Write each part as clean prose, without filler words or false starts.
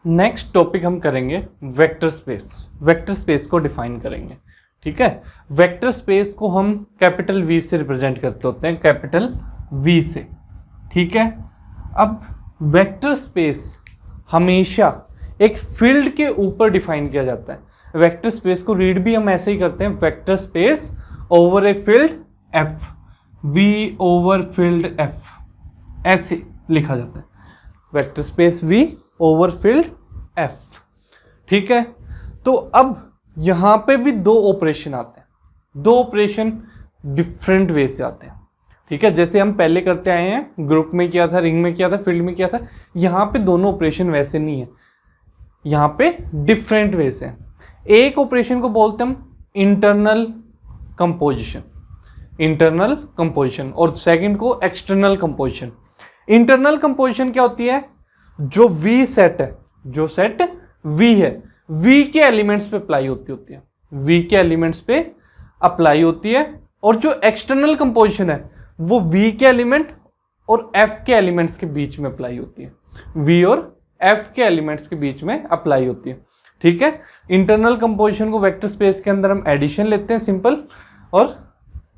Next topic हम करेंगे vector space. Vector space को डिफाइन करेंगे, ठीक है। वेक्टर स्पेस को हम कैपिटल वी से रिप्रेजेंट करते होते हैं, कैपिटल वी से, ठीक है। अब वेक्टर स्पेस हमेशा एक फील्ड के ऊपर डिफाइन किया जाता है। वेक्टर स्पेस को रीड भी हम ऐसे ही करते हैं, vector space over a field F, V over field F, ऐसे लिखा जाता है, vector space V over field F, ठीक है। तो अब यहां पे भी दो ऑपरेशन आते हैं, दो ऑपरेशन डिफरेंट वे से आते हैं, ठीक है। जैसे हम पहले करते आए हैं, ग्रुप में किया था, रिंग में किया था, फील्ड में किया था, यहां पे दोनों ऑपरेशन वैसे नहीं है, यहां पे डिफरेंट वे से। एक ऑपरेशन को बोलते हैं हम इंटरनल कंपोजिशन, इंटरनल कंपोजिशन, और सेकंड को एक्सटर्नल कंपोजिशन। इंटरनल कंपोजिशन क्या होती है? जो वी सेट है, जो सेट वी है, वी के एलिमेंट्स पे अप्लाई होती है, वी के एलिमेंट्स पे अप्लाई होती है। और जो एक्सटर्नल कंपोजिशन है वो वी के एलिमेंट और एफ के एलिमेंट्स के बीच में अप्लाई होती है, वी और एफ के एलिमेंट्स के बीच में अप्लाई होती है, ठीक है। इंटरनल कंपोजिशन को वेक्टर स्पेस के अंदर हम एडिशन लेते हैं सिंपल, और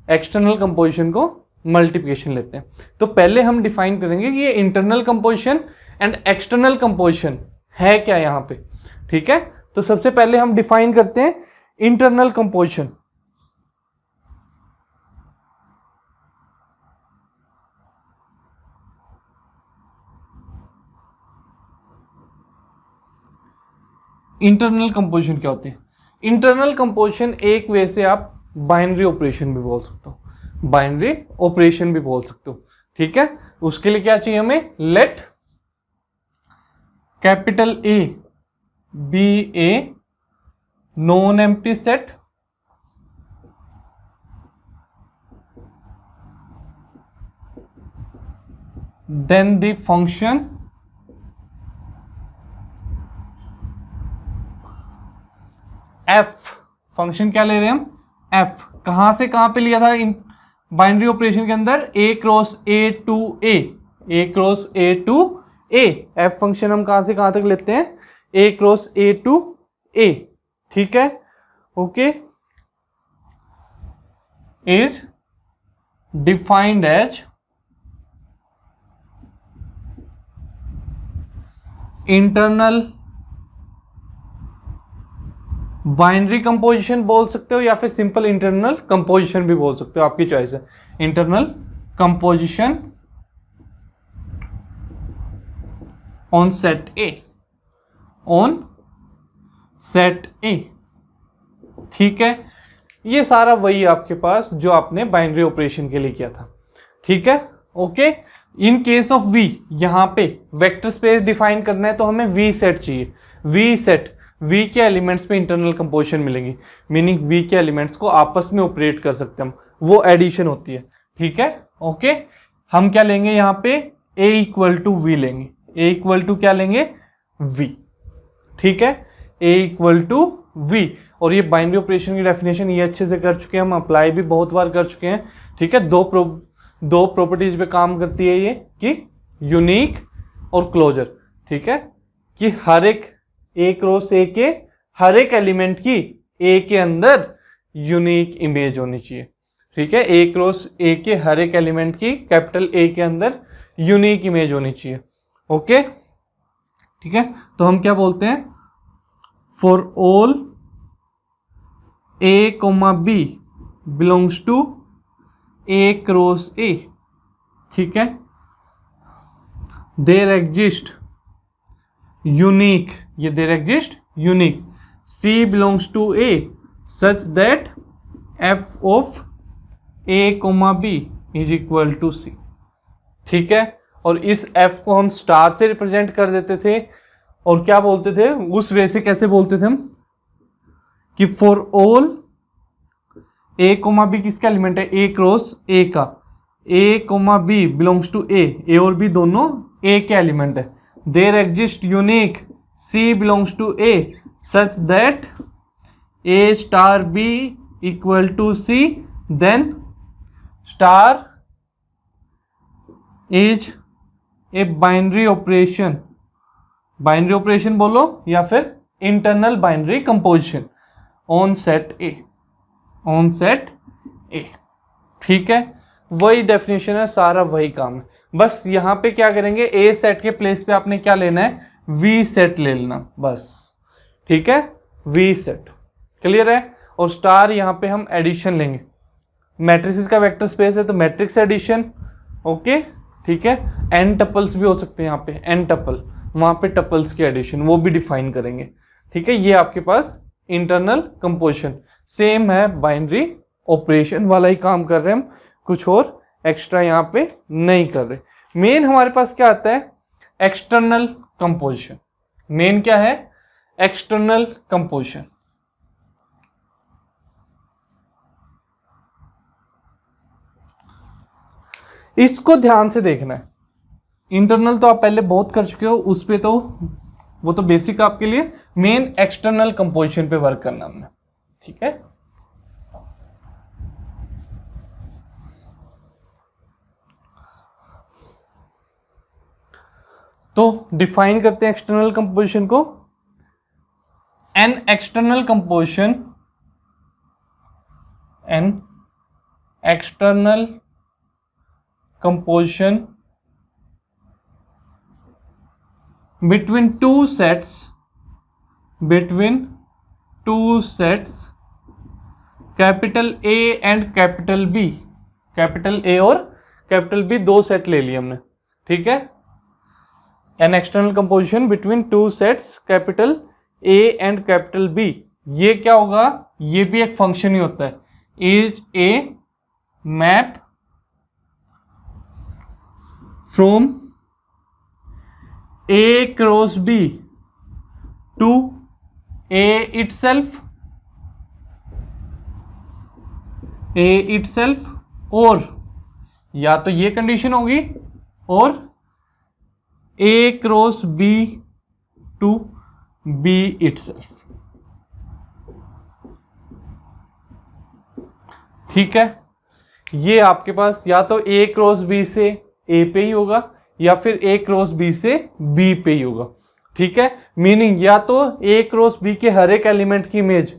एक्सटर्नल कंपोजिशन को मल्टीप्लिकेशन लेते हैं। तो पहले हम डिफाइन करेंगे कि ये internal composition and external composition है क्या यहां पे, ठीक है। तो सबसे पहले हम डिफाइन करते हैं इंटरनल कंपोजिशन। इंटरनल कंपोजिशन क्या होती है? इंटरनल कंपोजिशन एक वे से आप बाइनरी ऑपरेशन भी बोल सकते हो, बाइनरी ऑपरेशन भी बोल सकते हो, ठीक है। उसके लिए क्या चाहिए हमें? Let capital A be a non empty set, then the function F. Function क्या ले रहे हैं हम? एफ। कहां से कहां पे लिया था इन बाइनरी ऑपरेशन के अंदर? A cross A to A, A cross A to A. F function हम कहां से कहां तक लेते हैं? ए क्रॉस ए टू ए, ठीक है। Okay, is defined as internal binary composition बोल सकते हो, या फिर सिंपल इंटरनल कंपोजिशन भी बोल सकते हो, आपकी चॉइस है। Internal composition on set A, on set A, ठीक है। ये सारा वही आपके पास जो आपने बाइनरी ऑपरेशन के लिए किया था, ठीक है। Okay, in case of V, यहां पे वेक्टर स्पेस डिफाइन करना है तो हमें वी सेट चाहिए। वी सेट, वी के एलिमेंट्स पे इंटरनल कंपोजिशन मिलेंगी, मीनिंग वी के एलिमेंट्स को आपस में ऑपरेट कर सकते हैं हम, वो एडिशन होती है, ठीक है। ओके, हम क्या लेंगे यहां पे? ए इक्वल टू वी लेंगे, ए इक्वल टू क्या लेंगे? वी, ठीक है। ए इक्वल टू वी, और ये बाइनरी ऑपरेशन की डेफिनेशन ये अच्छे से कर चुके हैं हम, अप्लाई भी बहुत बार कर चुके हैं, ठीक है। दो प्रॉपर्टीज पे काम करती है ये, कि यूनिक और क्लोजर, ठीक है, कि हर एक ए क्रॉस ए के हर एक एलिमेंट की ए के अंदर यूनिक इमेज होनी चाहिए, ठीक है। ए क्रॉस ए के हर एक एलिमेंट की कैपिटल ए के अंदर यूनिक इमेज होनी चाहिए, ओके, ठीक है। तो हम क्या बोलते हैं? For all A comma B belongs to A cross A, ठीक है, देयर एग्जिस्ट यूनिक, ये there exist unique C belongs to A such that F of A comma B is equal to C, ठीक है। और इस F को हम star से रिप्रेजेंट कर देते थे, और क्या बोलते थे उस वे से? कैसे बोलते थे हम? कि for all A comma B किसका एलिमेंट है? ए क्रॉस ए का, A comma B belongs to A और बी दोनों ए के एलिमेंट है, there exist unique C belongs to A such that A star B equal to C, then star is a binary operation binary operation बोलो या फिर internal binary composition on set A, on set A. ठीक है, वही definition है, सारा वही काम है। बस यहां पे क्या करेंगे, ए सेट के प्लेस पे आपने क्या लेना है, वी सेट ले लेना बस। ठीक है, वी सेट क्लियर है। और स्टार यहां पे हम एडिशन लेंगे, मैट्रिसेस का वेक्टर स्पेस है तो मैट्रिक्स एडिशन। ओके ठीक है, एन टपल्स भी हो सकते हैं यहाँ पे, एन टपल, वहां पे टपल्स की एडिशन वो भी डिफाइन करेंगे। ठीक है, ये आपके पास इंटरनल कंपोजिशन सेम है, बाइनरी ऑपरेशन वाला ही काम कर रहे हैं हम, कुछ और एक्स्ट्रा यहाँ पे नहीं कर रहे। मेन हमारे पास क्या आता है, एक्सटर्नल कंपोजिशन। मेन क्या है, एक्सटर्नल कंपोजिशन। इसको ध्यान से देखना है। इंटरनल तो आप पहले बहुत कर चुके हो, उस पे तो वो तो बेसिक आपके लिए, मेन एक्सटर्नल कंपोजिशन पे वर्क करना हमने। ठीक है, तो डिफाइन करते हैं एक्सटर्नल कंपोजिशन को। N external composition, an external composition between two sets, between two sets capital A and capital B, capital A और कैपिटल B दो सेट ले लिए हमने। ठीक है, N external composition between two sets capital A and capital B, ये क्या होगा, ये भी एक फंक्शन ही होता है, is a map from A cross B to A itself, A itself, और या तो ये कंडीशन होगी और A cross B to B itself। ठीक है, ये आपके पास या तो A क्रॉस B से ए पे ही होगा या फिर ए क्रॉस बी से बी पे ही होगा। ठीक है, मीनिंग या तो ए क्रॉस बी के हर एक एलिमेंट की इमेज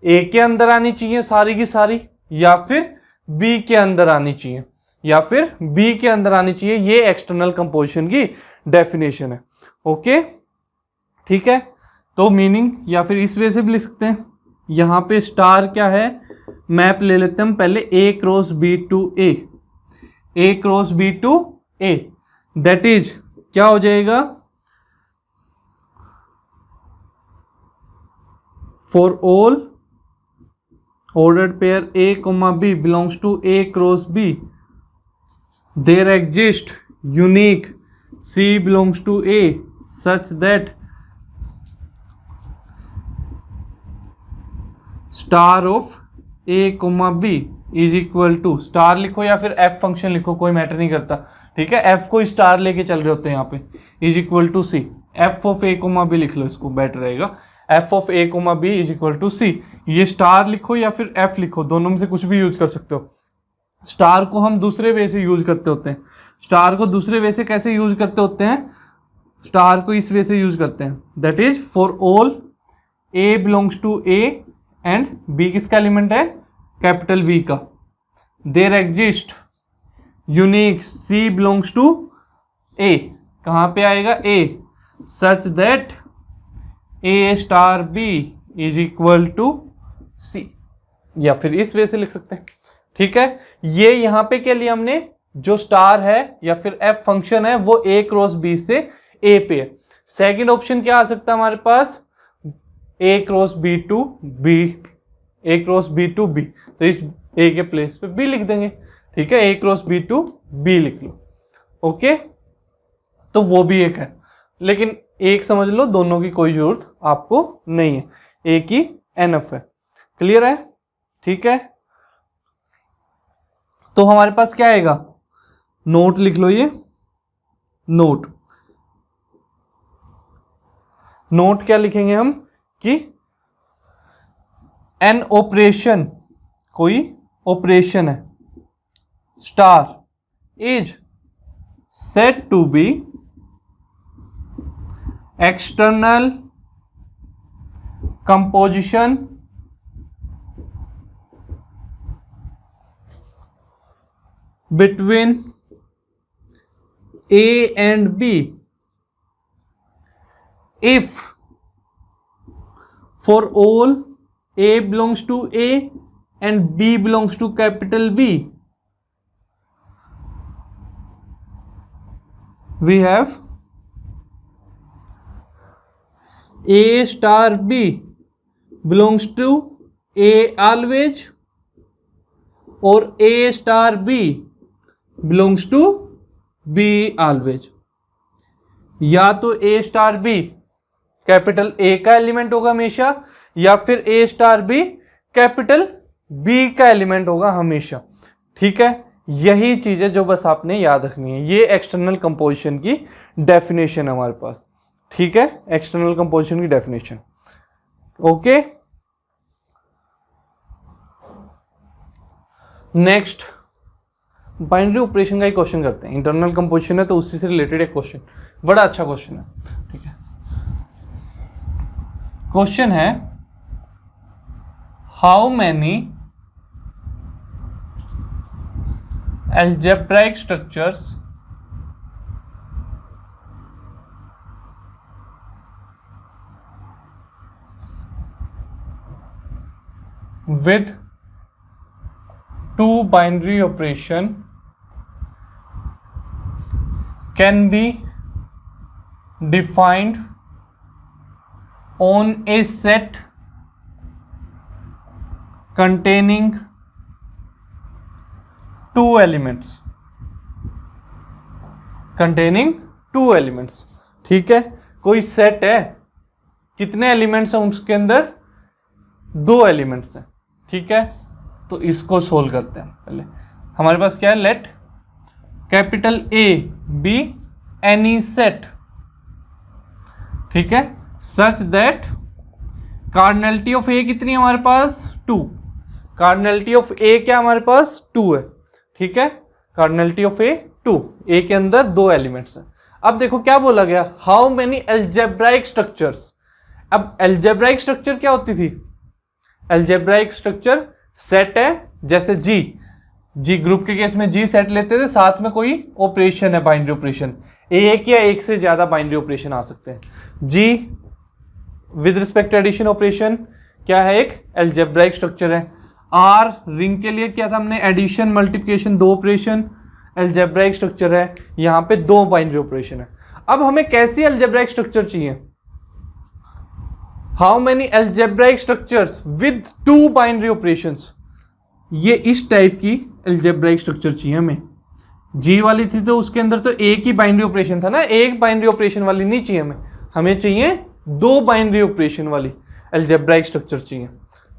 ए के अंदर आनी चाहिए सारी की सारी, या फिर बी के अंदर आनी चाहिए, या फिर बी के अंदर आनी चाहिए। ये एक्सटर्नल कंपोजिशन की डेफिनेशन है। ओके ठीक है, तो मीनिंग या फिर इस वे से भी लिख सकते हैं। यहां पे स्टार क्या है, मैप ले लेते हैं हम पहले A cross B to A, A cross B to A, that is क्या हो जाएगा, for all ordered pair A, B belongs to A cross B, there exists unique C belongs to A such that star of A, B is equal to, star लिखो या फिर F function लिखो, कोई matter नहीं करता। ठीक है, F को स्टार लेके चल रहे होते हैं यहाँ पे, is equal to C, F of A comma B लिख लो, इसको बेटर रहेगा, F of A comma B is equal to C. ये स्टार लिखो या फिर एफ लिखो, दोनों में से कुछ भी यूज कर सकते हो। स्टार को हम दूसरे वे से यूज करते होते हैं, स्टार को दूसरे वे से कैसे यूज करते होते हैं, स्टार को इस वे से यूज करते हैं, that is for all A belongs to A and B किसका एलिमेंट है, कैपिटल बी का, there exist unique C belongs to A, कहां पे आएगा A, such that A star B is equal to C, या फिर इस वे से लिख सकते हैं। ठीक है, ये यहां पे क्या लिया हमने, जो स्टार है या फिर एफ फंक्शन है वो ए क्रॉस बी से ए पे है। सेकेंड ऑप्शन क्या आ सकता है हमारे पास, A cross B to B, A cross B to B, तो इस ए के प्लेस पे बी लिख देंगे। ठीक है, A cross B to B लिख लो। ओके, तो वो भी एक है, लेकिन एक समझ लो, दोनों की कोई जरूरत आपको नहीं है, एक ही एनफ है। क्लियर है? ठीक है, तो हमारे पास क्या आएगा, नोट लिख लो, ये नोट, नोट क्या लिखेंगे हम कि एन ऑपरेशन, कोई ऑपरेशन है, star is said to be external composition between A and B if for all A belongs to A and B belongs to capital B, we have A star B belongs to A always or A star B belongs to B always। या तो A star B capital A का element होगा हमेशा, या फिर A star B capital B का element होगा हमेशा। ठीक है, यही चीज है जो बस आपने याद रखनी है। ये एक्सटर्नल कंपोजिशन की डेफिनेशन है हमारे पास। ठीक है, एक्सटर्नल कंपोजिशन की definition. Okay, next binary operation का ही क्वेश्चन करते हैं। इंटरनल कंपोजिशन है तो उसी से रिलेटेड एक क्वेश्चन, बड़ा अच्छा क्वेश्चन है। ठीक है, क्वेश्चन है how many algebraic structures with two binary operation can be defined on a set containing two elements, containing two elements। ठीक है, कोई सेट है, कितने एलिमेंट्स हैं उसके अंदर? दो एलिमेंट्स हैं। ठीक है, तो इसको सोल्व करते हैं। पहले हमारे पास क्या है, let capital A be any set, ठीक है, such that cardinality of A कितनी है हमारे पास? 2। कार्डिनलिटी ऑफ A क्या हमारे पास? 2 है। ठीक है, कार्डिनलिटी ऑफ A 2, A के अंदर दो एलिमेंट्स हैं। अब देखो क्या बोला गया, हाउ मेनी एल्जेब्राइक स्ट्रक्चर्स। अब एल्जेब्राइक स्ट्रक्चर क्या होती थी? एल्जेब्राइक स्ट्रक्चर सेट है, जैसे जी ग्रुप के केस में जी सेट लेते थे, साथ में कोई ऑपरेशन है बाइनरी ऑपरेशन, एक या एक से ज्यादा बाइनरी ऑपरेशन आ सकते हैं। जी विद रिस्पेक्ट एडिशन ऑपरेशन क्या है? एक एल्जेब्राइक स्ट्रक्चर है। आर रिंग के लिए क्या था हमने? एडिशन मल्टीप्लिकेशन, दो ऑपरेशन, एल्जेब्राइक स्ट्रक्चर है। यहां पे दो बाइनरी ऑपरेशन है। अब हमें कैसी एल्जेब्राइक स्ट्रक्चर चाहिए? How many algebraic structures with two binary operations. ये इस टाइप की एल्जेब्राइक स्ट्रक्चर चाहिए हमें। जी वाली थी तो उसके अंदर तो एक ही बाइनरी ऑपरेशन था ना, एक बाइनरी ऑपरेशन वाली नहीं चाहिए हमें चाहिए दो बाइनरी ऑपरेशन वाली एल्जेब्राइक स्ट्रक्चर चाहिए।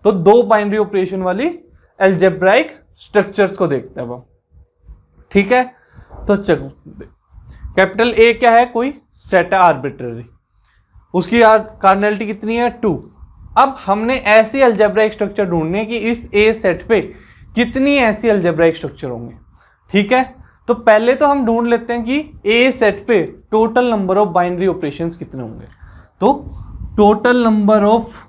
तो दो बाइनरी ऑपरेशन वाली एल्जेब्राइक स्ट्रक्चर्स को देखते हैं अब। ठीक है, तो चलो, कैपिटल A क्या है? कोई सेट है आर्बिट्ररी, उसकी कार्डिनलिटी कितनी है? 2। अब हमने ऐसी अलजेब्राइक स्ट्रक्चर ढूंढनी है कि इस A सेट पे कितनी ऐसी अलजेब्राइक स्ट्रक्चर होंगे। ठीक है, तो पहले तो हम ढूंढ लेते हैं कि A सेट पे total number of binary operations कितने होंगे। तो total number of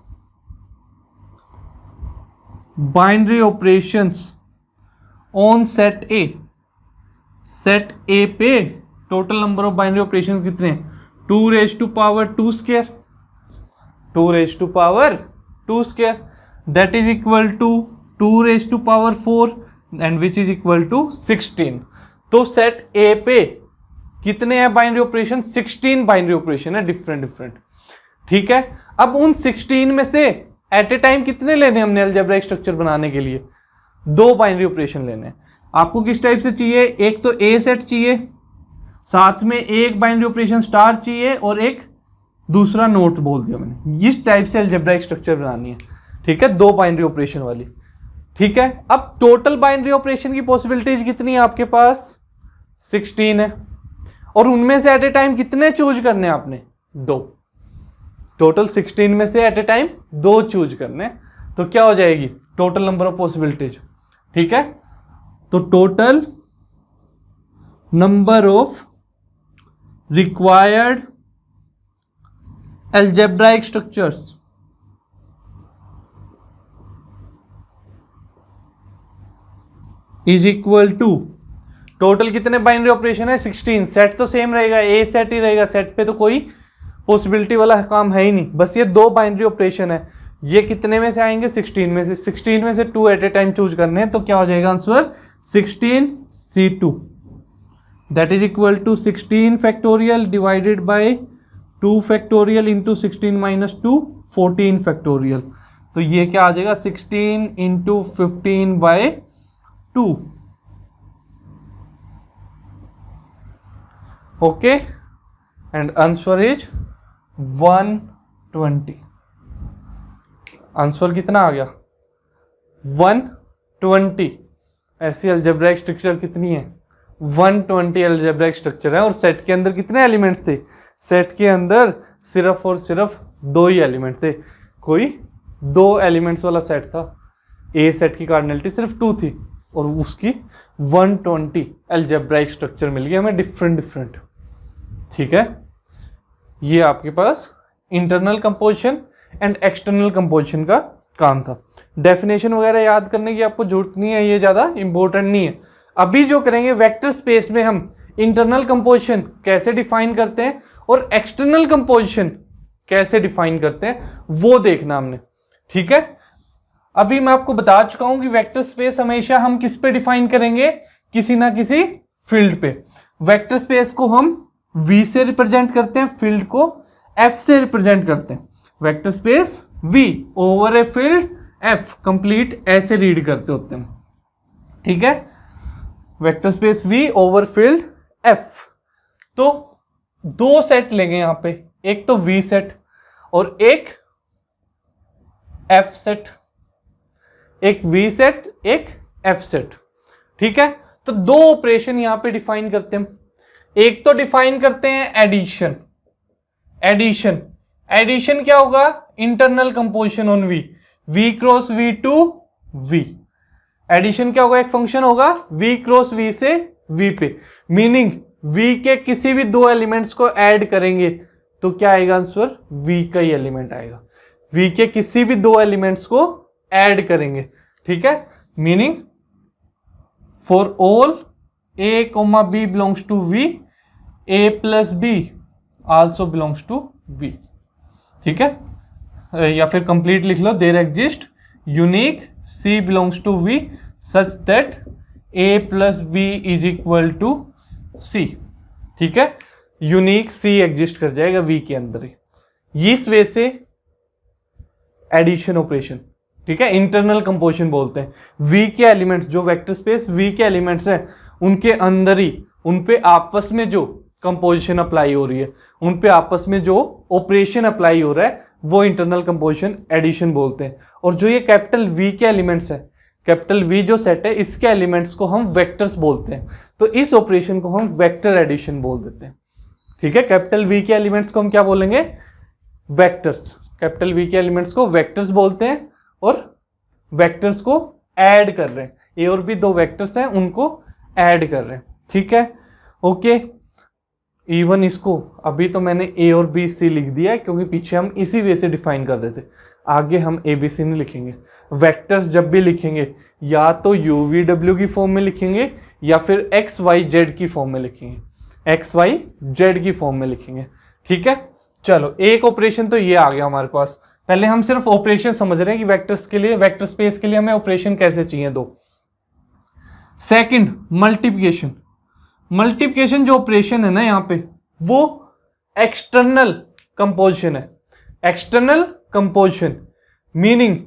binary operations on set A, set A पे total number of binary operations कितने हैं? 2 raised to power 2 square, 2 raised to power 2 square, that is equal to 2 raised to power 4 and which is equal to 16। तो set A पे कितने हैं binary operation? 16 binary operation है, different. ठीक है, अब उन 16 में से एट ए टाइम कितने लेने हमने अलजेब्राइक स्ट्रक्चर बनाने के लिए? दो बाइनरी ऑपरेशन लेने हैं। आपको किस टाइप से चाहिए? एक तो A सेट चाहिए, साथ में एक बाइनरी ऑपरेशन स्टार चाहिए और एक दूसरा नोट बोल दिया मैंने। इस टाइप से अलजेब्राइक स्ट्रक्चर बनानी है। ठीक है, दो बाइनरी ऑपरेशन वाली। ठीक है, अब टोटल बाइनरी ऑपरेशन की पॉसिबिलिटीज कितनी है आपके पास? 16 है, और उनमें से एट ए टाइम कितने चूज करने हैं आपने? 2। टोटल 16 में से एट ए टाइम 2 चूज करने, तो क्या हो जाएगी टोटल नंबर ऑफ पॉसिबिलिटीज? ठीक है, तो total number of required algebraic structures is equal to, total कितने बाइनरी ऑपरेशन है 16, सेट तो सेम रहेगा, ए सेट ही रहेगा, सेट पे तो कोई पॉसिबिलिटी वाला काम है ही नहीं, बस ये 2 बाइनरी ऑपरेशन है, ये कितने में से आएंगे 16 में से, 16 में से 2 एट ए टाइम चूज करने हैं, तो क्या हो जाएगा answer 16C2, that is equal to 16 factorial divided by 2 factorial into 16 minus 2 14 factorial, तो ये क्या आ जाएगा 16 into 15 by 2, okay, and answer is 120, answer कितना आ गया 120, ऐसी अलजेब्राइक स्ट्रक्चर कितनी है 120 अलजेब्राइक स्ट्रक्चर है, और सेट के अंदर कितने एलिमेंट्स थे, सेट के अंदर सिर्फ और सिर्फ 2 ही एलिमेंट थे, कोई 2 एलिमेंट्स वाला सेट था, ए सेट की कार्डिनलिटी सिर्फ 2 थी, और उसकी 120 अलजेब्राइक स्ट्रक्चर मिल गई हमें डिफरेंट, ठीक है। ये आपके पास internal composition and external composition का काम था। डेफिनेशन वगैरह याद करने की आपको जरूरत नहीं है, ये ज़्यादा इंपॉर्टेंट नहीं है। अभी जो करेंगे वेक्टर स्पेस में हम इंटरनल कंपोजिशन कैसे डिफाइन करते हैं और एक्सटर्नल कंपोजिशन कैसे डिफाइन करते हैं वो देखना हमने, ठीक है। अभी मैं आपको बता चुका हूं कि वेक्टर स्पेस हमेशा हम किस पे डिफाइन करेंगे, किसी ना किसी फील्ड पे। वेक्टर स्पेस को हम V से रिप्रेजेंट करते हैं, फील्ड को F से रिप्रेजेंट करते हैं। Vector space V over a field F complete ऐसे रीड करते होते हैं, ठीक है। Vector space V over field F, तो 2 सेट लेंगे यहां पे, एक तो V सेट और एक F सेट, एक V सेट एक F सेट, ठीक है। तो 2 ऑपरेशन यहां पे डिफाइन करते हैं। एक तो डिफाइन करते हैं एडिशन, एडिशन क्या होगा, internal composition on V cross V to V, addition क्या होगा, एक फंक्शन होगा V क्रॉस V से V पे, मीनिंग V के किसी भी 2 एलिमेंट्स को ऐड करेंगे तो क्या आएगा आंसर, V का ही एलिमेंट आएगा। V के किसी भी 2 एलिमेंट्स को ऐड करेंगे, ठीक है, meaning for all A, B belongs to V, A plus B also belongs to V, ठीक है। या फिर कंप्लीट लिख लो, there exist unique C belongs to V such that A plus B is equal to C, ठीक है। Unique C exist कर जाएगा V के अंदर ही, इस वे से एडिशन ऑपरेशन, ठीक है, इंटरनल कंपोजिशन बोलते हैं। V के एलिमेंट्स, जो वेक्टर स्पेस V के एलिमेंट्स हैं उनके अंदर ही उन पे आपस में जो कंपोजिशन अप्लाई हो रही है, उन पे आपस में जो ऑपरेशन अप्लाई हो रहा है वो इंटरनल कंपोजिशन एडिशन बोलते हैं। और जो ये कैपिटल V के एलिमेंट्स है, कैपिटल V जो सेट है इसके एलिमेंट्स को हम वेक्टर्स बोलते हैं, तो इस ऑपरेशन को हम वेक्टर एडिशन बोल देते हैं, ठीक है। कैपिटल V के एलिमेंट्स को हम क्या बोलेंगे, वेक्टर्स, कैपिटल V के एलिमेंट्स को वेक्टर्स बोलते हैं, और वेक्टर्स को ऐड कर रहे हैं, ए और बी 2 वेक्टर्स हैं उनको ऐड कर रहे हैं, ठीक है, ओके। इवन इसको अभी तो मैंने ए और बी सी लिख दिया है क्योंकि पीछे हम इसी वे से डिफाइन कर रहे थे, आगे हम ए बी सी नहीं लिखेंगे। वेक्टर्स जब भी लिखेंगे या तो यू वी डब्ल्यू की फॉर्म में लिखेंगे या फिर एक्स वाई जेड की फॉर्म में लिखेंगे, एक्स वाई जेड की फॉर्म में लिखेंगे, ठीक है। चलो एक ऑपरेशन तो ये आ गया हमारे पास। पहले हम सिर्फ ऑपरेशन समझ रहे हैं कि वेक्टर्स के लिए, वेक्टर स्पेस के लिए हमें ऑपरेशन कैसे चाहिए 2। सेकंड मल्टीप्लिकेशन, मल्टीप्लिकेशन जो ऑपरेशन है ना यहाँ पे वो एक्सटर्नल कंपोजिशन है। एक्सटर्नल कंपोजिशन मीनिंग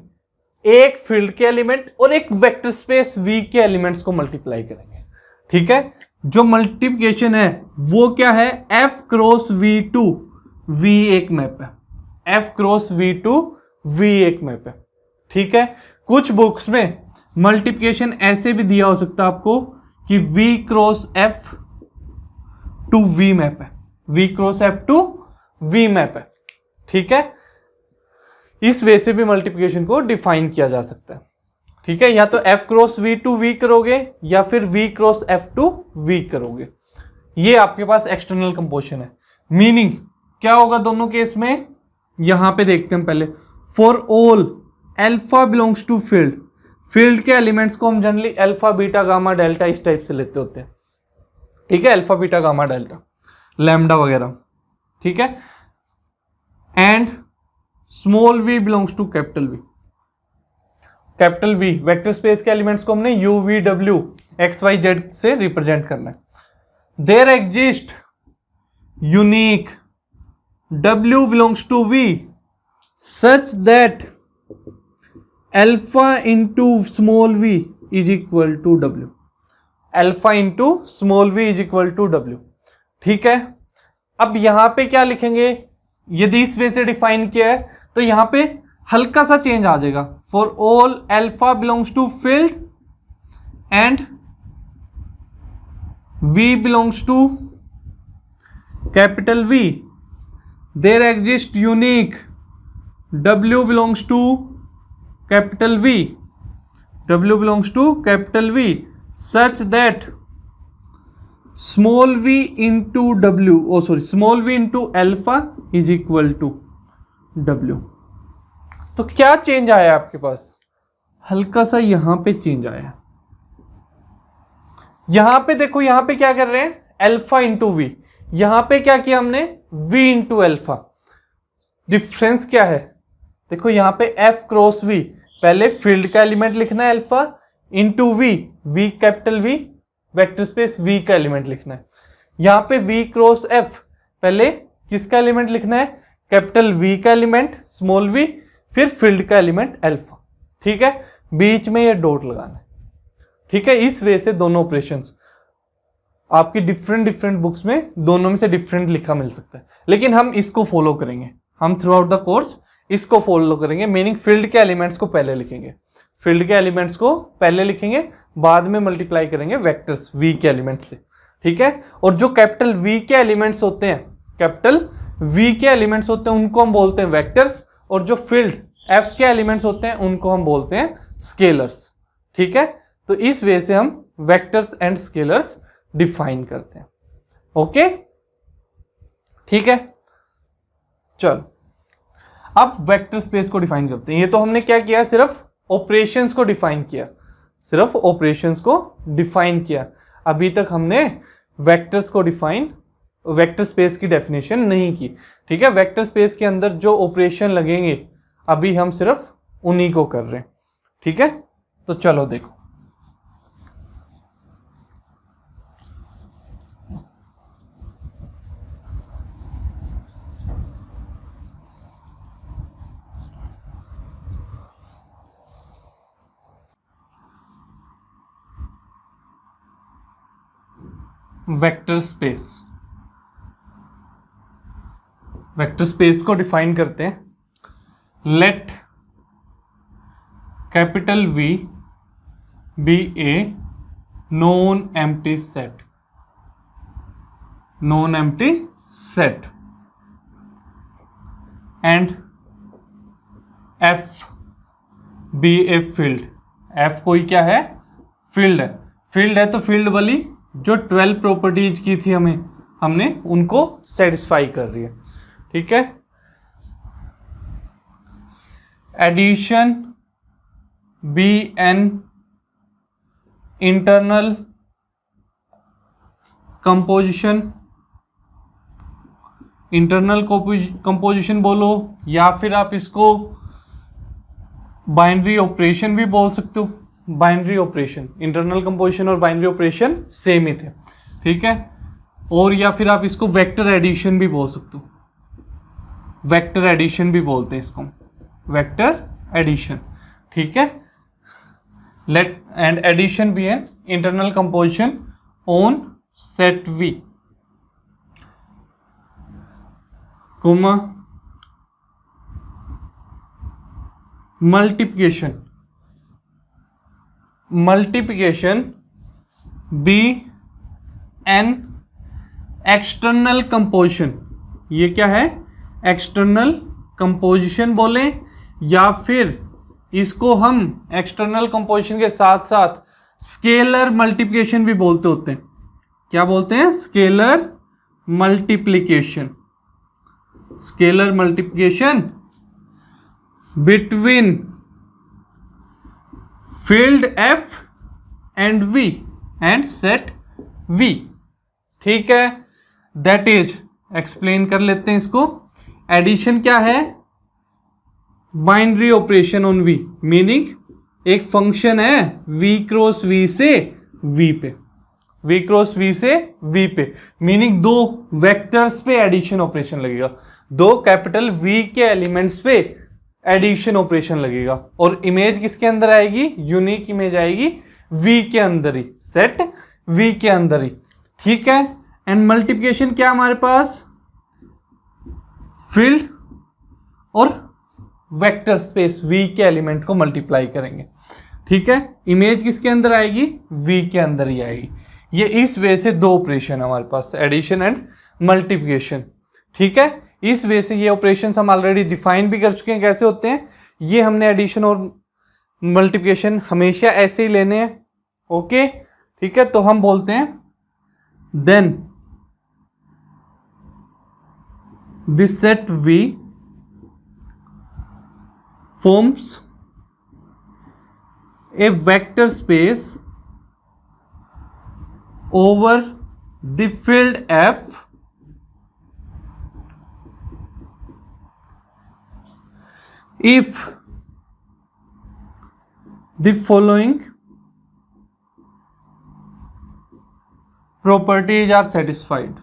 एक फील्ड के एलिमेंट और एक वेक्टर स्पेस V के एलिमेंट्स को मल्टीप्लाई करेंगे, ठीक है। जो मल्टीप्लिकेशन है वो क्या है, F cross V to V एक मैप है, F cross V to V एक मैप है, ठीक है। कुछ बुक्स में मल्टीप्लिकेशन ऐसे भी दिया हो सकता है आपको कि V cross F to V map है, V cross F to V map है, ठीक है। इस वे से भी मल्टीप्लिकेशन को डिफाइन किया जा सकता है, ठीक है। या तो F cross V to V करोगे या फिर V cross F to V करोगे, ये आपके पास एक्सटर्नल कंपोजिशन है। मीनिंग क्या होगा दोनों केस में, यहां पे देखते हैं पहले, for all alpha belongs to field, field के एलिमेंट्स को हम generally alpha beta gamma delta इस टाइप से लेते होते हैं, ठीक है, alpha beta gamma delta lambda वगैरह, ठीक है, and small v belongs to capital V, capital V vector space के एलिमेंट्स को हमने u v w x y z से रिप्रेजेंट करना है। There exist unique w belongs to v such that alpha into small v is equal to w, alpha into small v is equal to w, ठीक है। अब यहां पे क्या लिखेंगे, यदि इस वे से डिफाइन किया है तो यहां पे हल्का सा चेंज आ जाएगा, for all alpha belongs to field and v belongs to capital V, there exist unique w belongs to capital V, w belongs to capital V such that small v into w, small v into alpha is equal to w। तो क्या change आया आपके पास, हल्का सा यहां पे change आया, यहां पे देखो, यहां पे क्या कर रहे हैं, अल्फा इंटू वी, यहां पे क्या किया हमने, v इंटू अल्फा। डिफरेंस क्या है, देखो यहां पे f क्रॉस v, पहले फील्ड का एलिमेंट लिखना है alpha into v, v capital V vector space V का एलिमेंट लिखना है। यहां पे v क्रॉस f, पहले किसका एलिमेंट लिखना है, कैपिटल V का एलिमेंट स्मॉल v, फिर फील्ड का एलिमेंट अल्फा, ठीक है, बीच में ये डॉट लगाना है, ठीक है। इस वे से दोनों ऑपरेशंस आपकी डिफरेंट बुक्स में दोनों में से डिफरेंट लिखा मिल सकता है, लेकिन हम इसको फॉलो करेंगे, हम थ्रू आउट द कोर्स इसको फॉलो करेंगे, मीनिंग फील्ड के एलिमेंट्स को पहले लिखेंगे, फील्ड के एलिमेंट्स को पहले लिखेंगे, बाद में मल्टीप्लाई करेंगे वेक्टर्स V के एलिमेंट्स से, ठीक है। और जो कैपिटल V के एलिमेंट्स होते हैं, कैपिटल V के एलिमेंट्स होते हैं उनको हम बोलते हैं वेक्टर्स, और जो फील्ड F के एलिमेंट्स होते हैं उनको हम बोलते हैं स्केलर्स, ठीक है। तो इस वे से हम वेक्टर्स एंड स्केलर्स डिफाइन करते हैं, ओके, ठीक है। चलो अब वेक्टर स्पेस को डिफाइन करते हैं। ये तो हमने क्या किया, सिर्फ ऑपरेशंस को डिफाइन किया, सिर्फ ऑपरेशंस को डिफाइन किया, अभी तक हमने वेक्टर्स को डिफाइन, वेक्टर स्पेस की डेफिनेशन नहीं की, ठीक है। वेक्टर स्पेस के अंदर जो ऑपरेशन लगेंगे अभी हम सिर्फ उन्हीं को कर रहे हैं, ठीक है। तो चलो देखो, वेक्टर स्पेस, वेक्टर स्पेस को डिफाइन करते हैं, let capital V be a non empty set, non empty set, and F be a field, F कोई क्या है, फील्ड है, फील्ड है तो फील्ड वाली जो 12 प्रॉपर्टीज की थी हमने उनको सेटिस्फाई कर रही है, ठीक है। Addition be an internal composition, internal composition बोलो या फिर आप इसको बाइनरी ऑपरेशन भी बोल सकते हो, बाइनरी ऑपरेशन, इंटरनल कंपोजिशन और बाइनरी ऑपरेशन सेम ही थे, ठीक है। और या फिर आप इसको वेक्टर एडिशन भी बोल सकते हो, वेक्टर एडिशन भी बोलते हैं इसको, वेक्टर एडिशन, ठीक है। लेट एंड एडिशन भी है internal composition on set V, comma multiplication, multiplication be an external composition, ये क्या है, एक्सटर्नल कंपोजिशन बोले, या फिर इसको हम एक्सटर्नल कंपोजिशन के साथ साथ स्केलर मल्टीप्लिकेशन भी बोलते होते हैं। क्या बोलते हैं, scalar multiplication, scalar multiplication between field F and V and set V. ठीक है, दैट इज, एक्सप्लेन कर लेते हैं इसको। एडिशन क्या है? Binary operation on V, meaning एक फंक्शन है v क्रॉस v से v पे, v क्रॉस v से v पे, मीनिंग दो वेक्टर्स पे एडिशन ऑपरेशन लगेगा, दो कैपिटल V के एलिमेंट्स पे एडिशन ऑपरेशन लगेगा। और इमेज किसके अंदर आएगी? यूनिक इमेज आएगी V के अंदर ही, सेट V के अंदर ही। ठीक है, एंड मल्टीप्लिकेशन क्या हमारे पास? फील्ड और वेक्टर स्पेस V के एलिमेंट को मल्टीप्लाई करेंगे। ठीक है, इमेज किसके अंदर आएगी? V के अंदर ही आएगी। ये इस वे से दो ऑपरेशन हमारे पास, एडिशन एंड मल्टीप्लिकेशन। ठीक है, इस वे से ये ऑपरेशन हम ऑलरेडी डिफाइन भी कर चुके हैं कैसे होते हैं। ये हमने एडिशन और मल्टीप्लिकेशन हमेशा ऐसे ही लेने हैं। ओके, ठीक है, तो हम बोलते हैं then this set V forms a vector space over the field F if the following properties are satisfied.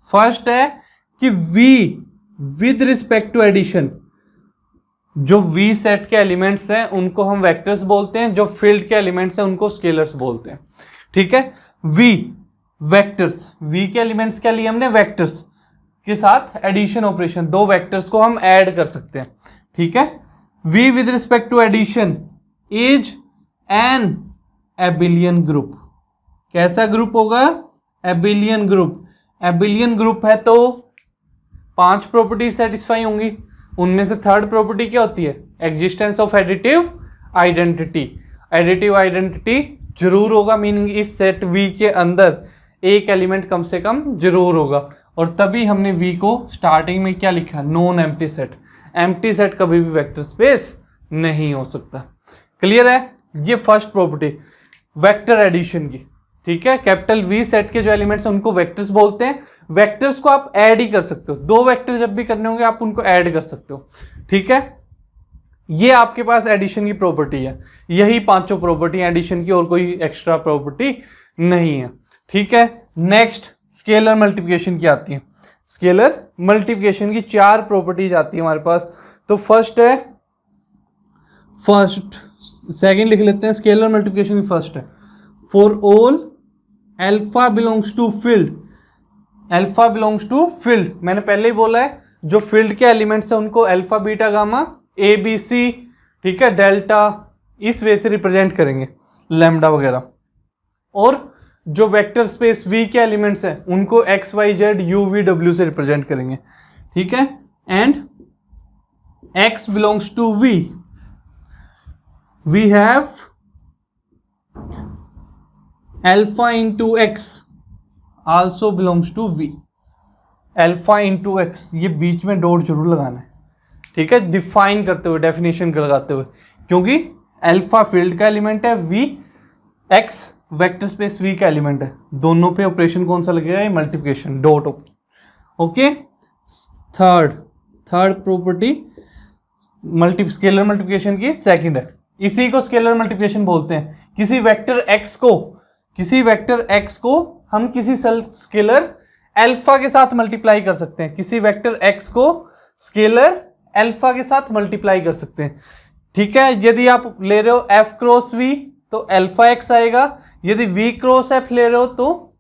First है कि V with respect to addition, जो V सेट के एलिमेंट्स हैं उनको हम वेक्टर्स बोलते हैं, जो फील्ड के एलिमेंट्स हैं उनको स्केलर्स बोलते हैं। ठीक है, V वेक्टर्स, V के एलिमेंट्स क्या लिए हमने? वेक्टर्स के साथ एडिशन ऑपरेशन, दो वेक्टर्स को हम ऐड कर सकते हैं। ठीक है, V with respect to addition is an abelian group. कैसा ग्रुप होगा? Abelian group. एबिलियन ग्रुप है तो 5 प्रॉपर्टी सेटिस्फाई होंगी, उनमें से थर्ड प्रॉपर्टी क्या होती है? Existence of additive identity. Additive identity जरूर होगा, मीनिंग इस सेट V के अंदर एक एलिमेंट कम से कम जरूर होगा। और तभी हमने V को स्टार्टिंग में क्या लिखा? Non empty set. Empty set कभी भी वेक्टर स्पेस नहीं हो सकता। क्लियर है? ये फर्स्ट प्रॉपर्टी वेक्टर एडिशन की। ठीक है, कैपिटल V सेट के जो एलिमेंट्स हैं उनको वेक्टर्स बोलते हैं। वेक्टर्स को आप ऐड ही कर सकते हो, दो वेक्टर जब भी करने होंगे आप उनको ऐड कर सकते हो। ठीक है, ये आपके पास एडिशन की प्रॉपर्टी है। यही पांचों प्रॉपर्टी एडिशन की, और कोई एक्स्ट्रा प्रॉपर्टी नहीं है। ठीक है, नेक्स्ट स्केलर मल्टीप्लिकेशन की आती है। स्केलर मल्टीप्लिकेशन की 4 प्रॉपर्टीज आती है हमारे पास। तो सेकंड लिख लेते हैं। स्केलर मल्टीप्लिकेशन की फर्स्ट है for all alpha belongs to field. Alpha belongs to field, मैंने पहले ही बोला है, जो फील्ड के एलिमेंट्स हैं उनको alpha beta gamma A B C, ठीक है, डेल्टा, इस वे से रिप्रेजेंट करेंगे, लैम्डा वगैरह। और जो वेक्टर स्पेस V के एलिमेंट्स हैं उनको x y z u v डब्ल्यू से रिप्रेजेंट करेंगे। ठीक है, and x belongs to V, we have alpha into x also belongs to V। Alpha into x, ये बीच में डॉट जरूर लगाना है। ठीक है, डिफाइन करते हुए, डेफिनेशन लगाते हुए, क्योंकि अल्फा फील्ड का एलिमेंट है, V x vector space V का एलिमेंट है। दोनों पे ऑपरेशन कौन सा लगेगा? ये multiplication, dot. Okay, third property scalar multiplication की सेकंड है। इसी को स्केलर मल्टीप्लिकेशन बोलते हैं। किसी वेक्टर x को हम किसी स्केलर अल्फा के साथ मल्टीप्लाई कर सकते हैं। किसी वेक्टर x को स्केलर अल्फा के साथ मल्टीप्लाई कर सकते हैं। ठीक है, यदि आप ले रहे हो f क्रॉस v तो अल्फा x आएगा, यदि v क्रॉस f ले रहे हो तो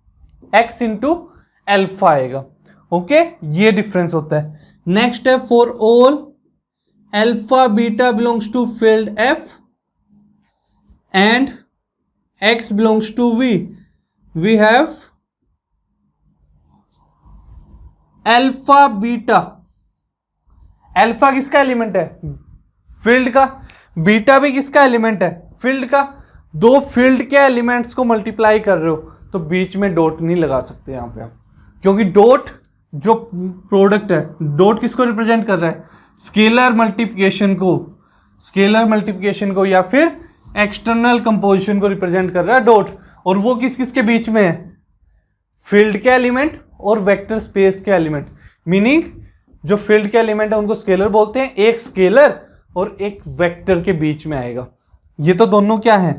x इंटू अल्फा आएगा। ओके, ये डिफरेंस होता है। नेक्स्ट है for all alpha beta belongs to field f and x belongs to V, we have alpha beta alpha किसका एलिमेंट है? फील्ड का। बीटा भी किसका एलिमेंट है? फील्ड का। दो फील्ड के एलिमेंट्स को मल्टीप्लाई कर रहे हो तो बीच में डॉट नहीं लगा सकते यहां पे आप, क्योंकि डॉट जो प्रोडक्ट है, डॉट किसको रिप्रेजेंट कर रहा है? स्केलर मल्टीप्लिकेशन को या फिर एक्सटर्नल कंपोजिशन को रिप्रेजेंट कर रहा है डॉट। और वो किस किस के बीच में है? फील्ड के एलिमेंट और वेक्टर स्पेस के एलिमेंट। मीनिंग जो फील्ड के एलिमेंट है उनको स्केलर बोलते हैं, एक स्केलर और एक वेक्टर के बीच में आएगा। ये तो दोनों क्या है?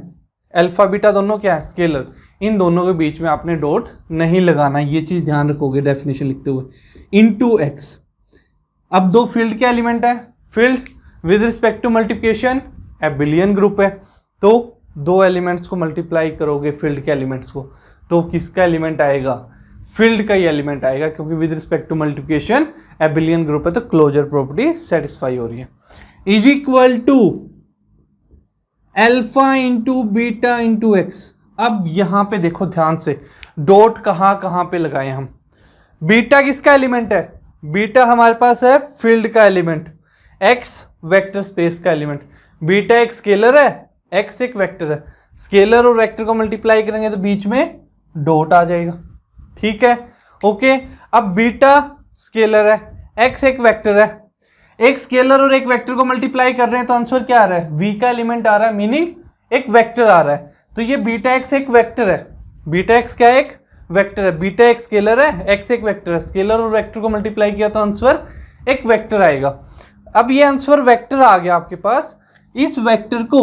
अल्फा बीटा दोनों क्या है? स्केलर। इन दोनों के बीच में आपने डॉट नहीं लगाना, ये चीज ध्यान रखोगे डेफिनेशन लिखते हुए। Into x. अब दो फील्ड के एलिमेंट है, field with respect to multiplication abelian group है, तो दो एलिमेंट्स को मल्टीप्लाई करोगे फील्ड के एलिमेंट्स को तो किसका एलिमेंट आएगा? फील्ड का ही एलिमेंट आएगा, क्योंकि with respect to multiplication abelian group है तो क्लोजर प्रॉपर्टी सेटिस्फाई हो रही है। Is equal to alpha into beta into x. अब यहां पे देखो ध्यान से, डॉट कहां पे लगाए हम? बीटा किसका एलिमेंट है? बीटा हमारे पास है फील्ड का एलिमेंट, एक्स वेक्टर स्पेस का एलिमेंट। बीटा एक स्केलर है, एक्स एक वेक्टर है। स्केलर और वेक्टर को मल्टीप्लाई करेंगे तो बीच में डॉट आ जाएगा। ठीक है, ओके। अब बीटा स्केलर है, एक्स एक वेक्टर है। एक स्केलर और एक वेक्टर को मल्टीप्लाई कर रहे हैं तो आंसर क्या आ रहा है? v का एलिमेंट आ रहा है, मीनिंग एक वेक्टर आ रहा है। तो ये बीटा एक्स एक वेक्टर है। बीटा एक्स क्या है? एक वेक्टर है। बीटा एक स्केलर है, एक्स एक वेक्टर है। स्केलर और वेक्टर को मल्टीप्लाई किया तो आंसर एक वेक्टर आएगा। अब ये आंसर वेक्टर आ गया आपके पास। इस वेक्टर को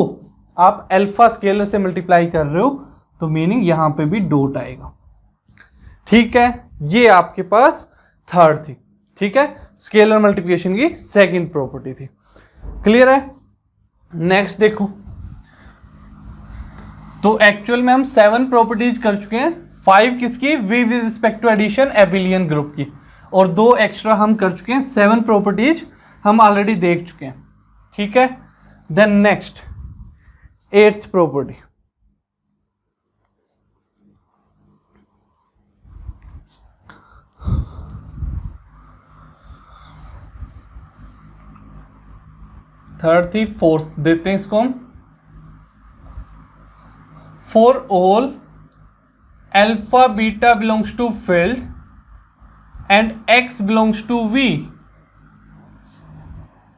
आप अल्फा स्केलर से मल्टीप्लाई कर रहे हो तो मीनिंग यहां पे भी डॉट आएगा। ठीक है, ये आपके पास थर्ड थी। ठीक है, स्केलर मल्टीप्लिकेशन की सेकंड प्रॉपर्टी थी। क्लियर है? नेक्स्ट देखो, तो एक्चुअल में हम 7 प्रॉपर्टीज कर चुके हैं। 5 किसकी? V with respect to addition abelian group की, और 2 एक्स्ट्रा हम कर चुके हैं। 7 प्रॉपर्टीज हम ऑलरेडी देख चुके हैं। ठीक है, देन नेक्स्ट 8th प्रॉपर्टी। थर्ड थी, फोर्थ देते हैं इसको हम। For all alpha beta belongs to field and X belongs to V,